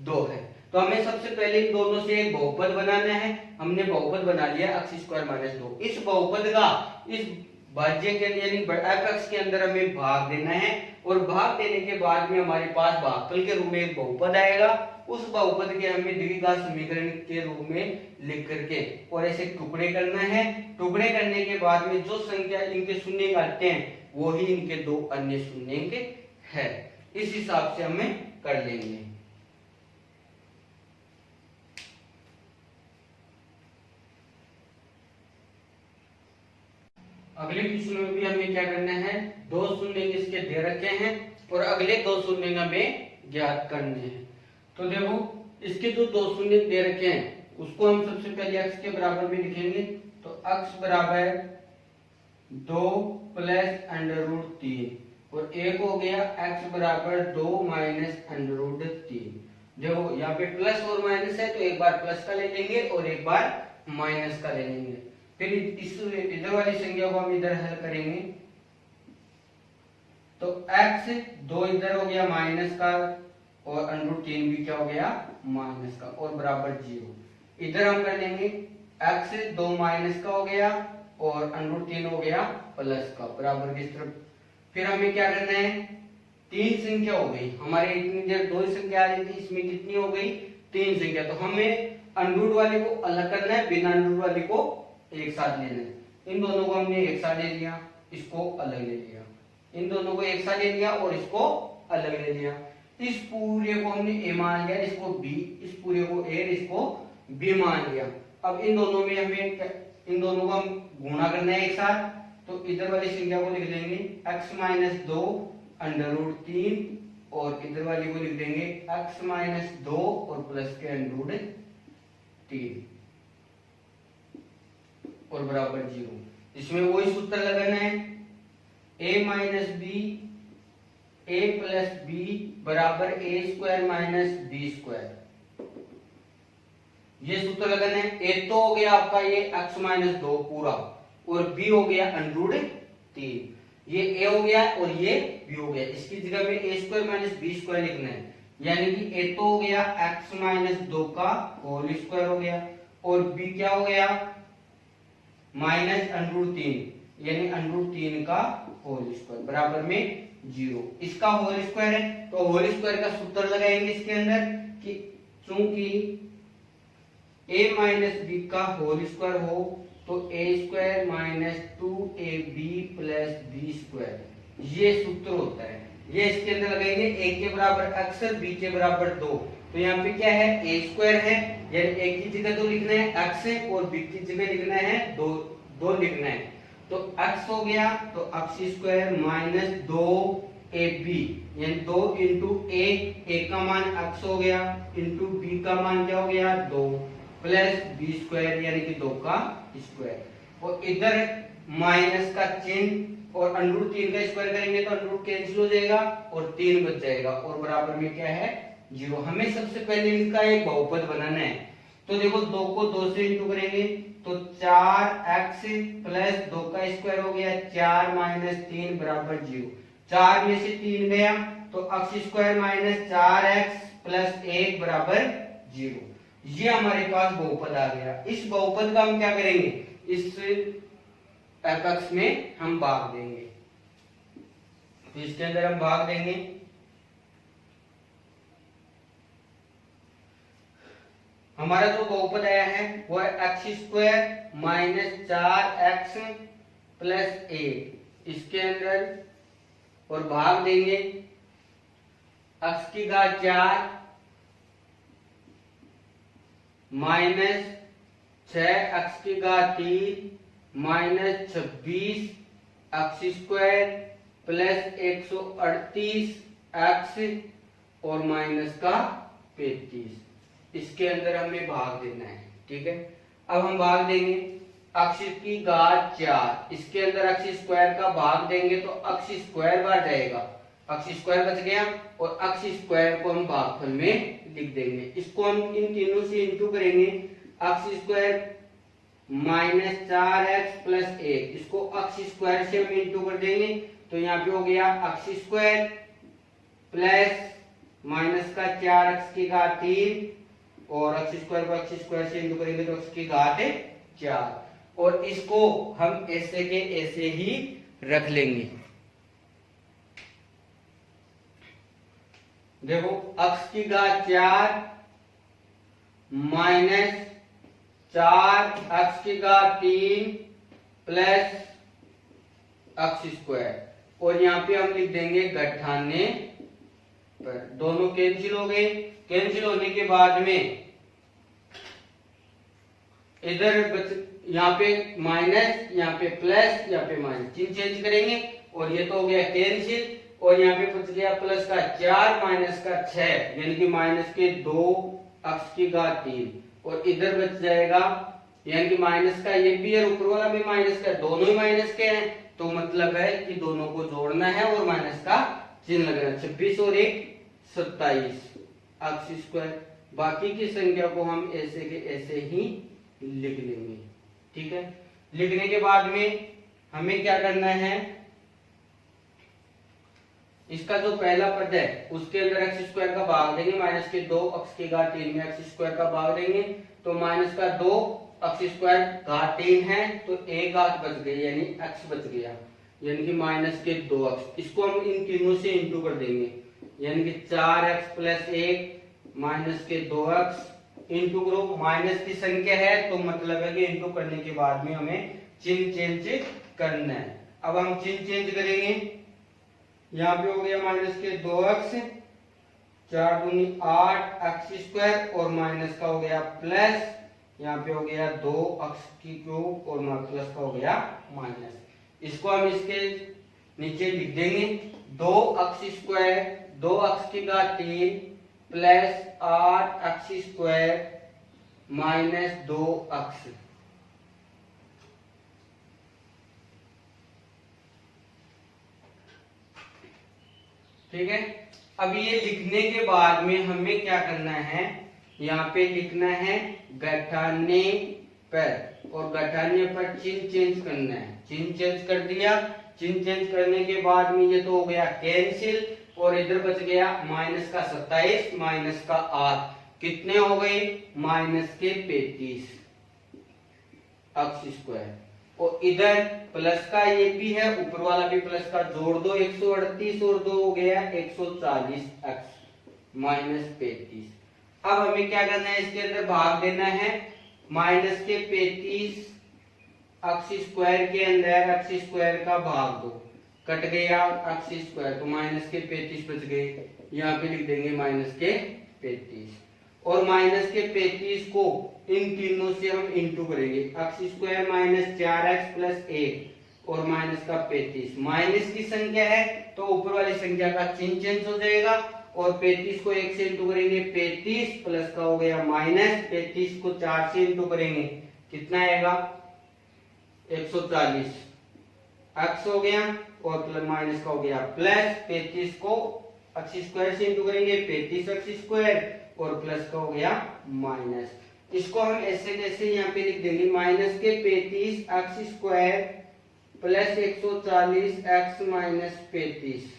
2 है। तो हमें सबसे पहले इन दोनों से एक बहुपद बनाना है। हमने बहुपद बना लिया x² - 2। इस बहुपद का इस भाज्य के यानी f(x) के अंदर हमें भाग देना है और भाग देने के बाद में हमारे पास भागफल के रूप में एक बहुपद आएगा। उस बहुपद के हमें द्विघात समीकरण के रूप में लिख करके और ऐसे टुकड़े करना है। टुकड़े करने के बाद में जो संख्या इनके शून्य आते हैं वो ही इनके दो अन्य शून्य के है। इस हिसाब से हमें कर लेंगे। अगले क्वेश्चन में भी हमें क्या करना है, दो शून्य इसके दे रखे हैं और अगले दो शून्य हमें ज्ञात करने हैं। तो देखो इसके जो दो शून्य दे रखे हैं उसको हम सबसे पहले x के बराबर में लिखेंगे। तो x बराबर 2 प्लस √3 और एक हो गया x बराबर 2 माइनस √3। देखो यहाँ पे प्लस और माइनस है तो एक बार प्लस का ले लेंगे और एक बार माइनस का ले लेंगे। फिर इस इधर वाली संख्या को हम इधर हल करेंगे तो x 2 इधर हो गया माइनस का और √3 भी क्या हो गया माइनस का और बराबर 0। इधर हम कर लेंगे x 2 माइनस का हो गया और √3 हो गया प्लस का बराबर की तरफ। फिर हमें क्या करना है, तीन संख्या हो गई हमारे, इतनी देर दो संख्या आ रही थी, इसमें कितनी हो गई तीन संख्या। तो हमें अंडरूट वाले को अलग करना है, बिना अंडरूट वाले को एक साथ लेना है। इन दोनों को हमने एक साथ ले लिया, इसको अलग ले लिया, इन दोनों को एक साथ ले लिया और इसको अलग ले लिया। इस पूरे को हमने a मान लिया, इसको b, इस पूरे को a, इसको b मान लिया। अब इन दोनों में हमें इन दोनों को हम गुणा करना है एक साथ। तो इधर वाली संख्या को लिख लेंगे x माइनस 2 √3 और इधर वाली को लिख देंगे x माइनस 2 और प्लस के √3 और बराबर 0। इसमें वही सूत्र लगाना है, a minus b a plus b बराबर a² माइनस b²। ये सूत्र लगाना है। एक तो हो गया आपका ये x माइनस 2 पूरा, और b हो गया √3। ये a हो गया और ये b हो गया। इसकी जगह में a² - b² लिखना है, यानी कि a तो हो गया x - 2 का होल स्क्वायर हो गया और b क्या हो गया -√3 यानी √3 का होल स्क्वायर बराबर में 0। इसका होल स्क्वायर है तो होल स्क्वायर का सूत्र लगाएंगे इसके अंदर कि चूंकि a - b का होल स्क्वायर हो तो a² - 2ab + b², ये सूत्र होता है। ये इसके अंदर लगाएंगे a के बराबर x, b के बराबर 2। तो यहाँ पे क्या है a² है, यानी a की जगह 2 लिखना है x और b की जगह लिखना है 2 लिखना है। तो x हो गया तो x² - 2ab यानी 2 × a का मान x हो गया इंटू b का मान क्या हो गया 2 प्लस b² यानी कि 2 का स्क्वायर। और इधर माइनस का चिन्ह और √3 का स्क्वायर करेंगे तो √ कैंसिल हो जाएगा और 3 बच जाएगा और बराबर में क्या है 0। हमें सबसे पहले इसका एक बहुपद बनाना है। तो देखो 2 को 2 से इंटू करेंगे तो 4x + 2 का स्क्वायर हो गया 4 - 3 बराबर 0। 4 में से 3 गया तो x² - 4x + 1 बराबर 0। ये हमारे पास बहुपद आ गया। इस बहुपद का हम क्या करेंगे, इस एपेक्स में हम भाग देंगे। तो इसके अंदर हम भाग देंगे, हमारा जो बहुपद आया है वो है x² - 4x + 1। इसके अंदर और भाग देंगे x की घात 4 माइनस 6x की घात 3 माइनस 26 x² प्लस 138x और माइनस का 35। इसके अंदर हमें भाग देना है, ठीक है। अब हम भाग देंगे x की घात 4, इसके अंदर x² का भाग देंगे तो x² बार जाएगा, x² बच गया और x² को हम भागफल में लिख देंगे। इसको हम इन तीनों से इंटू करेंगे, x² - 4x + 1, इसको x² से हम इंटू कर देंगे तो यहाँ पे हो गया x² प्लस माइनस का 4x की घात 3 और x² को x² से इंटू करेंगे तो x की घात 4 और इसको हम ऐसे के ऐसे ही रख लेंगे। देखो x की घात 4 माइनस 4x की घात 3 प्लस x² और यहाँ पे हम लिख देंगे 98 पर। दोनों कैंसिल हो गए। कैंसिल होने के बाद में इधर यहाँ पे माइनस, यहाँ पे प्लस, यहाँ पे माइनस, चिन्ह चेंज करेंगे और ये तो हो गया कैंसिल और यहाँ पे बच गया प्लस का 4 माइनस का 6 यानी कि माइनस के 2 x की घात 3 और इधर बच जाएगा यानी कि माइनस का ये भी है ऊपर वाला भी माइनस का, दोनों ही माइनस के हैं तो मतलब है कि दोनों को जोड़ना है और माइनस का चिन्ह लगना। 26 और 1 27 x²। बाकी की संख्या को हम ऐसे के ऐसे ही लिख लेंगे, ठीक है। लिखने के बाद में हमें क्या करना है, इसका जो पहला पद है उसके अंदर x² का भाग देंगे, माइनस के 2 x की घात 3 में x² का भाग देंगे तो माइनस का 2 x² घात 3 है तो एक घात बच गई यानी x बच गया यानी कि माइनस के 2x। इसको हम इन तीनों से इंटू कर देंगे यानी कि 4x + 1 माइनस के 2x इंटू करो, माइनस की संख्या है तो मतलब है कि इंटू करने के बाद में हमें चिन्ह चेंज करना है। अब हम चिन्ह चेंज करेंगे, यहाँ पे हो गया माइनस के 2x 4 दूनी 8 x² और माइनस का हो गया प्लस, यहाँ पे हो गया 2x³ और प्लस का हो गया माइनस। इसको हम इसके नीचे लिख देंगे 2x² 2x की घात 3 प्लस 8x² माइनस 2x। ठीक है। अब ये लिखने के बाद में हमें क्या करना है, यहाँ पे लिखना है 98 पर और घटाने पर चिन्ह चेंज करना है। चिन्ह चेंज कर दिया, चिन्ह चेंज करने के बाद में ये तो हो गया कैंसिल और इधर बच गया माइनस का 27 माइनस का 8, कितने हो गए माइनस के 35 अक्स स्क्वायर। और इधर प्लस का ये भी है, ऊपर वाला भी प्लस का, जोड़ दो 138 और 2 हो गया 140 अक्स माइनस 35। अब हमें क्या करना है, इसके अंदर भाग देना है, माइनस के 35 अक्स स्क्वायर के अंदर अक्स स्क्वायर का भाग दो, कट गया अक्स स्क्वायर तो माइनस के 35 बच गए, यहाँ पे लिख देंगे माइनस के 35। और माइनस के 35 को इन तीनों से हम इंटू करेंगे, अक्स स्क्वायर माइनस 4x प्लस 1 और माइनस का 35। माइनस की संख्या है तो ऊपर वाली संख्या का चिन्ह चेंज हो जाएगा और 35 को 1 से इंटू करेंगे 35 प्लस का हो गया माइनस 35 को 4 से इंटू करेंगे कितना आएगा 140 अक्स हो गया और प्लस माइनस का हो गया प्लस 35 को अक्स स्क्वायर से इंटू करेंगे 35 अक्स स्क्वायर और प्लस का हो गया माइनस। इसको हम ऐसे कैसे यहाँ पे लिख देंगे, माइनस के 35 अक्स स्क्वायर प्लस 140 एक्स माइनस 35।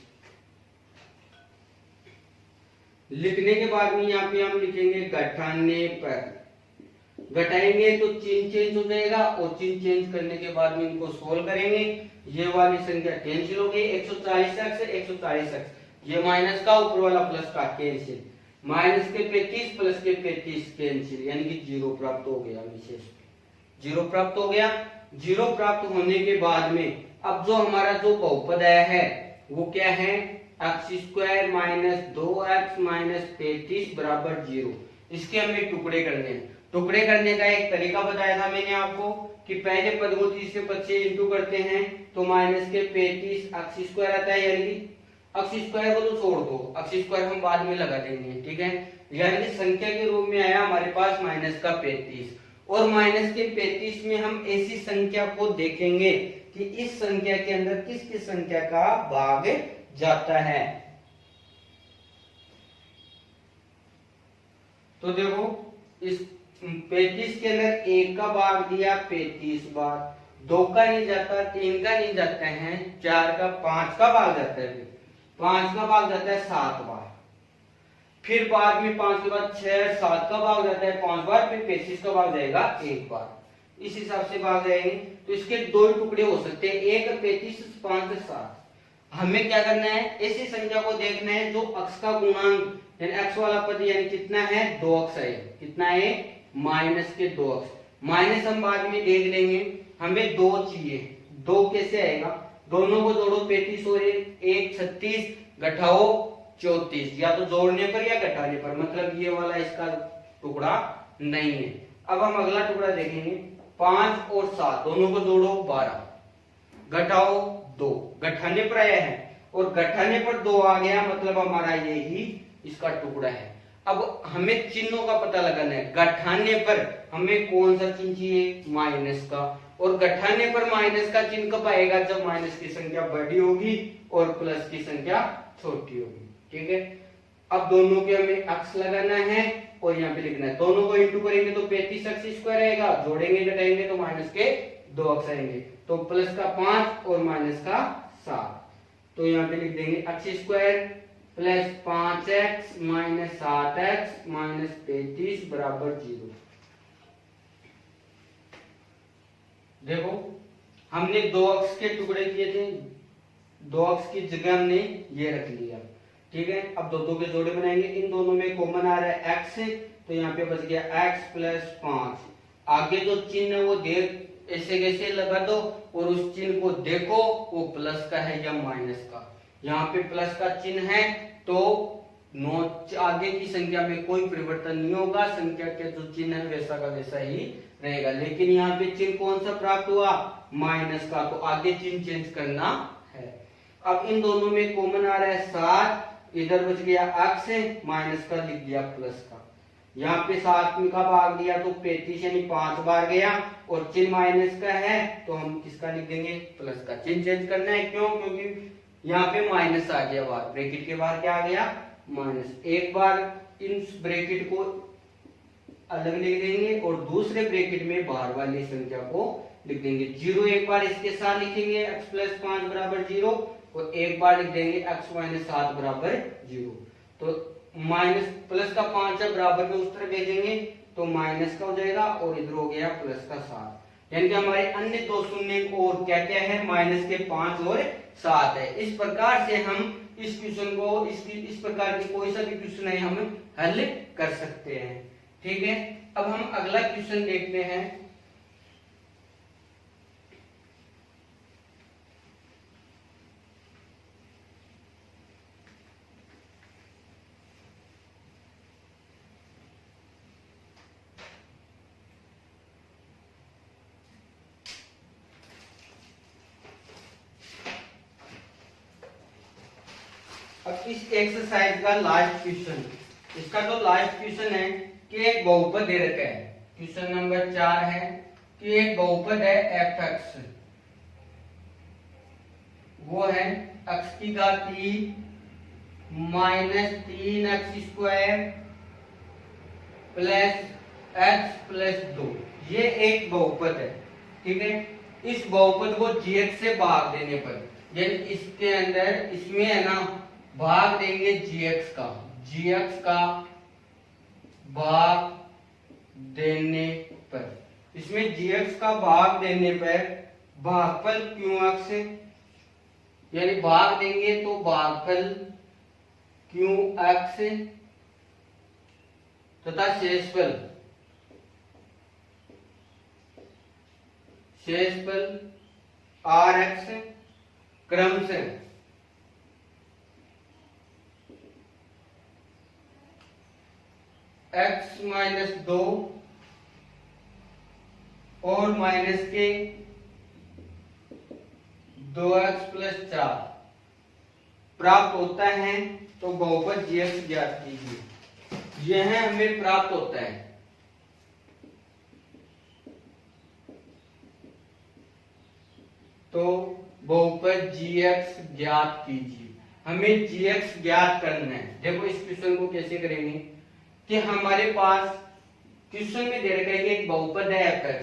लिखने के बाद में यहाँ पे हम लिखेंगे घटाने पर, घटाएंगे तो चिन्ह चेंज हो जाएगा और चिन्ह चेंज करने के बाद में इनको सोल्व करेंगे, ये वाली संख्या कैंसिल हो गई 140 एक्स 140 एक्स, ये माइनस का ऊपर वाला प्लस का कैंसिल, माइनस के 35 प्लस के 35 कैंसिल, यानी कि जीरो प्राप्त हो गया, विशेष जीरो प्राप्त हो गया। जीरो प्राप्त होने के बाद में अब जो हमारा जो बहुपद आया है वो क्या है, x square minus 2x minus 33 बराबर 0। इसके हमें टुकड़े करने हैं। टुकड़े करने का एक तरीका बताया था मैंने आपको कि पहले पद को 30 से 25 इंटू करते हैं तो माइनस के 35 एक्स स्क्वायर आता है, यानी कि एक्स स्क्वायर को तो छोड़ दो, एक्स स्क्वायर हम बाद में लगा देंगे, ठीक है। यानी कि संख्या के रूप में आया हमारे पास माइनस का 35 और माइनस के 35 में हम ऐसी संख्या को देखेंगे कि इस संख्या के अंदर किस किस संख्या का भाग जाता है। तो देखो इस 35 के अंदर 1 का भाग दिया 35 बार, 2 का नहीं जाता, 3 का नहीं जाता है, 4 का 5 का भाग जाता है, 5 का भाग जाता है 7 बार, फिर बाद में 5 के बाद 6 7 का भाग जाता है 5 बार, फिर 35 का भाग जाएगा 1 बार, इस हिसाब से भाग जाएंगे। तो इसके दो टुकड़े हो सकते हैं, 1 35 5 7। हमें क्या करना है, ऐसी संख्या को देखना है जो अक्स का गुणांक यानी एक्स वाला पद यानी कितना है 2 अक्स है, कितना है माइनस के 2 अक्स, माइनस हम बाद में देख लेंगे, हमें 2 चाहिए, 2 कैसे आएगा, दोनों को जोड़ो 35 और 1 36 घटाओ 34, या तो जोड़ने पर या घटाने पर, मतलब ये वाला इसका टुकड़ा नहीं है। अब हम अगला टुकड़ा देखेंगे, 5 और 7 दोनों को जोड़ो 12 घटाओ 2, घटाने पर आया है और घटाने पर 2 आ गया, मतलब हमारा ये ही इसका टुकड़ा है। अब हमें चिन्हों का पता लगाना है, घटाने पर हमें कौन सा चिन्ह चाहिए माइनस का, और घटाने पर माइनस का चिन्ह कब आएगा, जब माइनस की संख्या बड़ी होगी और प्लस की संख्या छोटी होगी, ठीक है। अब दोनों के हमें अक्स लगाना है और यहाँ पे लिखना है, दोनों को इंटू करेंगे तो 35 अक्स स्क्वायर आएगा, जोड़ेंगे घटाएंगे तो माइनस के 2 अक्स आएंगे, तो प्लस का 5 और माइनस का 7, तो यहाँ पे लिख देंगे x square plus 5x minus 7x minus 33 बराबर 0। देखो हमने 2 अक्स के टुकड़े किए थे, 2 अक्स की जगह हमने ये रख लिया, ठीक है। अब दो के जोड़े बनाएंगे, इन दोनों में कॉमन आ रहा है x, तो यहाँ पे बच गया x प्लस 5, आगे जो चिन्ह है वो देख ऐसे कैसे लगा दो और उस चिन्ह को देखो वो प्लस का है या माइनस का, यहाँ पे प्लस का चिन्ह है तो आगे की संख्या में कोई परिवर्तन नहीं होगा, संख्या के जो चिन्ह है वैसा का वैसा ही रहेगा, लेकिन यहाँ पे चिन्ह कौन सा प्राप्त हुआ माइनस का, तो आगे चिन्ह चेंज करना है। अब इन दोनों में कॉमन आ रहा है 7, इधर बच गया अक्स माइनस का लिख दिया प्लस का, यहाँ पे 7 का भाग दिया तो 35 यानी 5 बार गया और चिन्ह माइनस का है तो हम किसका लिख देंगे प्लस का। चिन्ह चेंज करना है, क्यों, क्योंकि यहाँ पे माइनस आ गया बाहर, ब्रैकेट के बाहर क्या आ गया माइनस, एक बार इन ब्रैकेट को अलग लिख देंगे और दूसरे ब्रैकेट में बाहर वाली संख्या को लिख देंगे। 0 एक बार इसके साथ लिखेंगे x प्लस 5 बराबर 0 और एक बार लिख देंगे x माइनस 7 बराबर 0। तो माइनस प्लस का 5 है बराबर में उस तरफ भेजेंगे तो माइनस का हो जाएगा और इधर हो गया प्लस का 7। यानी कि हमारे अन्य दो शून्य और क्या क्या है, माइनस के 5 और 7 है। इस प्रकार से हम इस क्वेश्चन को इस प्रकार की कोई सा भी क्वेश्चन है हम हल कर सकते हैं। ठीक है, अब हम अगला क्वेश्चन देखते हैं। अब इस एक्सरसाइज का लास्ट क्वेश्चन, इसका तो लास्ट क्वेश्चन है कि एक बहुपद दे रखा है। क्वेश्चन नंबर 4 है कि एक बहुपद है fx, वो है x की घात 3 minus 3x square plus x plus 2। ये एक बहुपद है। ठीक है, इस बहुपद को gx से भाग देने पर, यानी इसके अंदर इसमें है ना भाग देंगे gx का भाग देने पर, इसमें gx का भाग देने पर भागफल qx, यानी भाग देंगे तो भागफल qx तथा शेषफल rx क्रमशः x माइनस 2 और माइनस के 2x प्लस 4 प्राप्त होता है। तो बहुपद gx ज्ञात कीजिए। यह हमें प्राप्त होता है। तो बहुपद gx ज्ञात कीजिए। हमें gx ज्ञात करना है। देखो इस क्वेश्चन को कैसे करेंगे कि हमारे पास क्वेश्चन में दे रखा है कि एक बहुपद है fx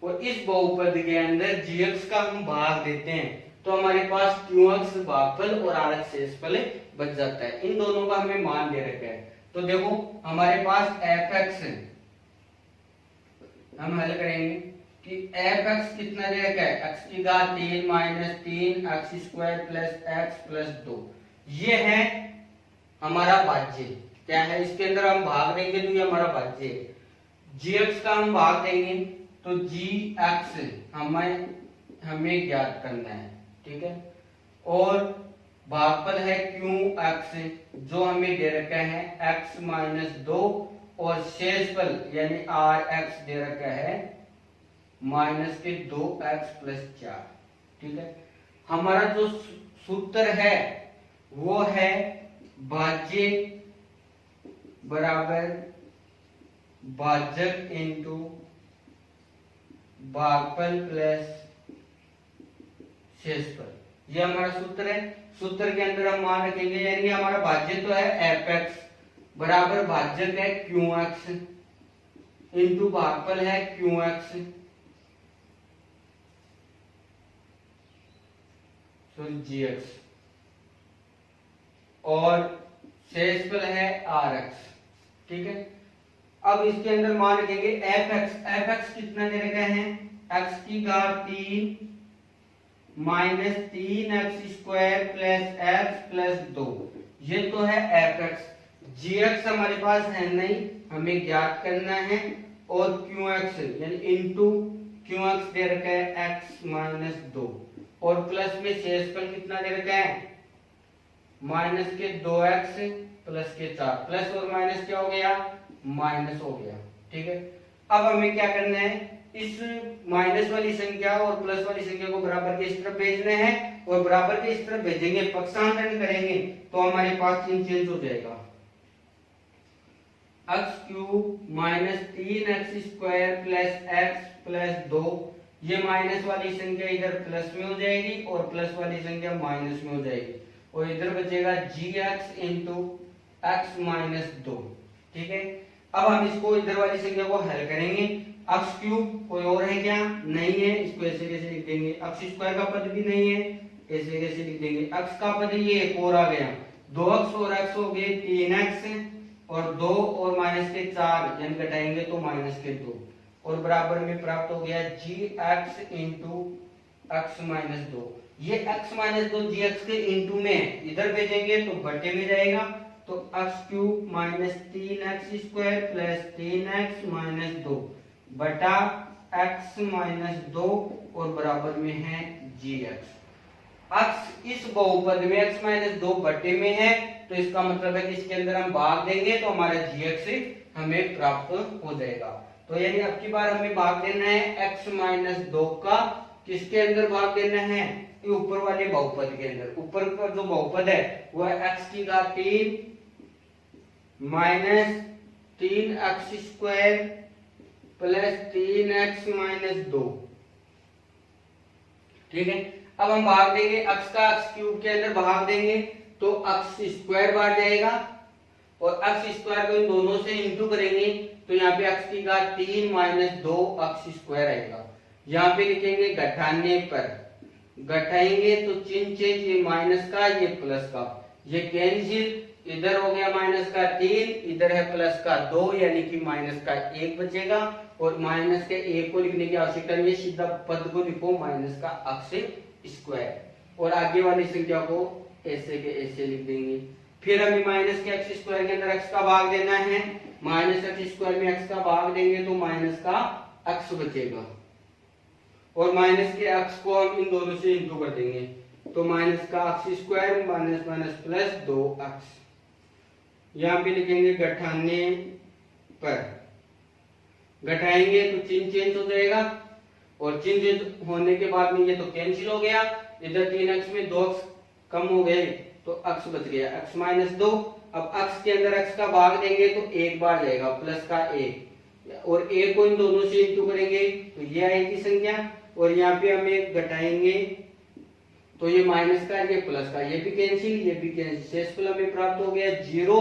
और इस बहुपद के अंदर gx का हम भाग देते हैं तो हमारे पास qx भागफल और rx शेषफल बच जाता है। इन दोनों का हमें मान दे रखा है। तो देखो हमारे पास fx है, हम हल करेंगे कि fx कितना दे रखा है, x की घात 3 minus 3x square plus x plus 2। ये है हमारा भाज्य। क्या है, इसके अंदर हम भाग देंगे तो ये हमारा भाज्य है। gx का हम भाग देंगे तो gx हमें ज्ञात करना है। ठीक है, और भागफल है qx जो हमें दे रखा है x माइनस 2 और शेषफल यानी rx दे रखा है माइनस के 2x प्लस 4। ठीक है, हमारा जो सूत्र है वो है भाज्य बराबर भाजक इंटू भागफल प्लस शेषफल। ये हमारा सूत्र है। सूत्र के अंदर हम मान रखेंगे, यानी हमारा भाज्य तो है fx बराबर भाजक है qx इंटू भागफल है qx gx और शेषफल है rx। ठीक है, अब इसके अंदर मान रखेंगे fx कितना दे रखा है, x की घात 3 minus 3x square plus x plus 2। ये तो है fx। gx हमारे पास है नहीं, हमें ज्ञात करना है। और qx यानी इनटू qx दे रखा है x माइनस 2 और प्लस में शेषफल कितना दे रखा है माइनस के 2x प्लस के 4। प्लस और माइनस क्या हो गया, माइनस हो गया। ठीक है, अब हमें क्या करना है, इस माइनस वाली संख्या और प्लस वाली संख्या को बराबर के इस तरफ भेजना है और बराबर के इस तरफ भेजेंगे, पक्षांतरण करेंगे तो हमारे पास चिन्ह चेंज हो जाएगा। x cube minus 3x square plus x plus 2, ये माइनस वाली संख्या इधर प्लस में हो जाएगी और प्लस वाली संख्या माइनस में हो जाएगी और इधर बचेगा gx इंटू x माइनस 2। ठीक है, अब हम इसको इधर वाली संख्या को हल करेंगे। x क्यूब कोई और है क्या? नहीं है, इसको ऐसे कैसे लिख देंगे? x स्क्वायर का पद भी नहीं है, ऐसे कैसे लिख देंगे? x का पद ये एक और आ गया, 2x और x हो गए 3x और 2 और माइनस के 4 यानी घटाएंगे तो माइनस के 2 और बराबर में प्राप्त हो गया gx इंटू x माइनस 2। ये x माइनस 2 gx के इंटू में इधर भेजेंगे तो बटे में जाएगा, तो x cube minus 3x square plus 3x minus 2 बटा x माइनस 2 और बराबर में है gx। x इस बहुपद में x माइनस 2 बटे में है, तो इसका मतलब है कि इसके अंदर हम भाग देंगे तो हमारा gx हमें प्राप्त हो जाएगा। तो यानी अब की बार हमें भाग देना है x माइनस 2 का, किसके अंदर भाग देना है? ये ऊपर वाले बहुपद के अंदर। ऊपर का जो बहुपद है वह x की घात 3 minus 3x square plus 3x minus 2, ठीक है। अब हम भाग देंगे x का x क्यूब के अंदर भाग देंगे तो x स्क्वायर बाहर जाएगा और x स्क्वायर को इन दोनों से इंटू करेंगे तो यहाँ पे x की घात 3 माइनस 2x स्क्वायर आएगा। यहाँ पे लिखेंगे घटाने पर, घटाएंगे तो चिन्ह चेंज, ये माइनस का ये प्लस का, ये कैंसिल, इधर हो गया माइनस का 3, इधर है प्लस का 2 यानी कि माइनस का 1 बचेगा और माइनस के 1 को लिखने की आवश्यकता नहीं है, सीधा पद को लिखो माइनस का x स्क्वायर और आगे वाली संख्या को ऐसे के ऐसे लिख देंगे। फिर हमें माइनस के x स्क्वायर के अंदर x का भाग देना है, माइनस x स्क्वायर में x का भाग देंगे तो माइनस का x बचेगा और माइनस के x को हम इन दोनों से इंटू कर देंगे तो माइनस का x square minus minus plus 2x। यहाँ पे लिखेंगे घटाने पर, घटाएंगे तो चिन्ह चेंज हो जाएगा और चिन्ह चेंज होने के बाद में ये तो कैंसिल हो गया, इधर 3x में 2x कम हो गए तो x बच गया x माइनस 2। अब x के अंदर x का भाग देंगे तो एक बार जाएगा प्लस का 1 और 1 को इन दोनों से इंटू करेंगे तो ये आएगी संख्या और यहाँ पे हम एक घटाएंगे तो ये माइनस का ये प्लस का, ये भी कैंसिल ये भी कैंसिल, शेषफल हमें प्राप्त हो गया 0।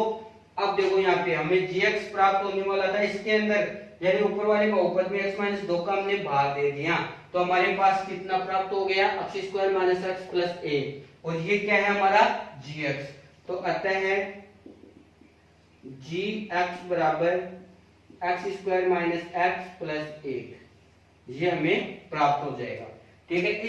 अब देखो यहाँ पे हमें gx प्राप्त होने वाला था इसके अंदर, यानी ऊपर वाले बहुपद में x माइनस 2 का हमने भाग दे दिया तो हमारे पास कितना प्राप्त हो गया? x square minus x plus 1 और ये क्या है हमारा gx। तो अतः है gx बराबर x square minus x plus 1, ये हमें प्राप्त हो जाएगा, ठीक है।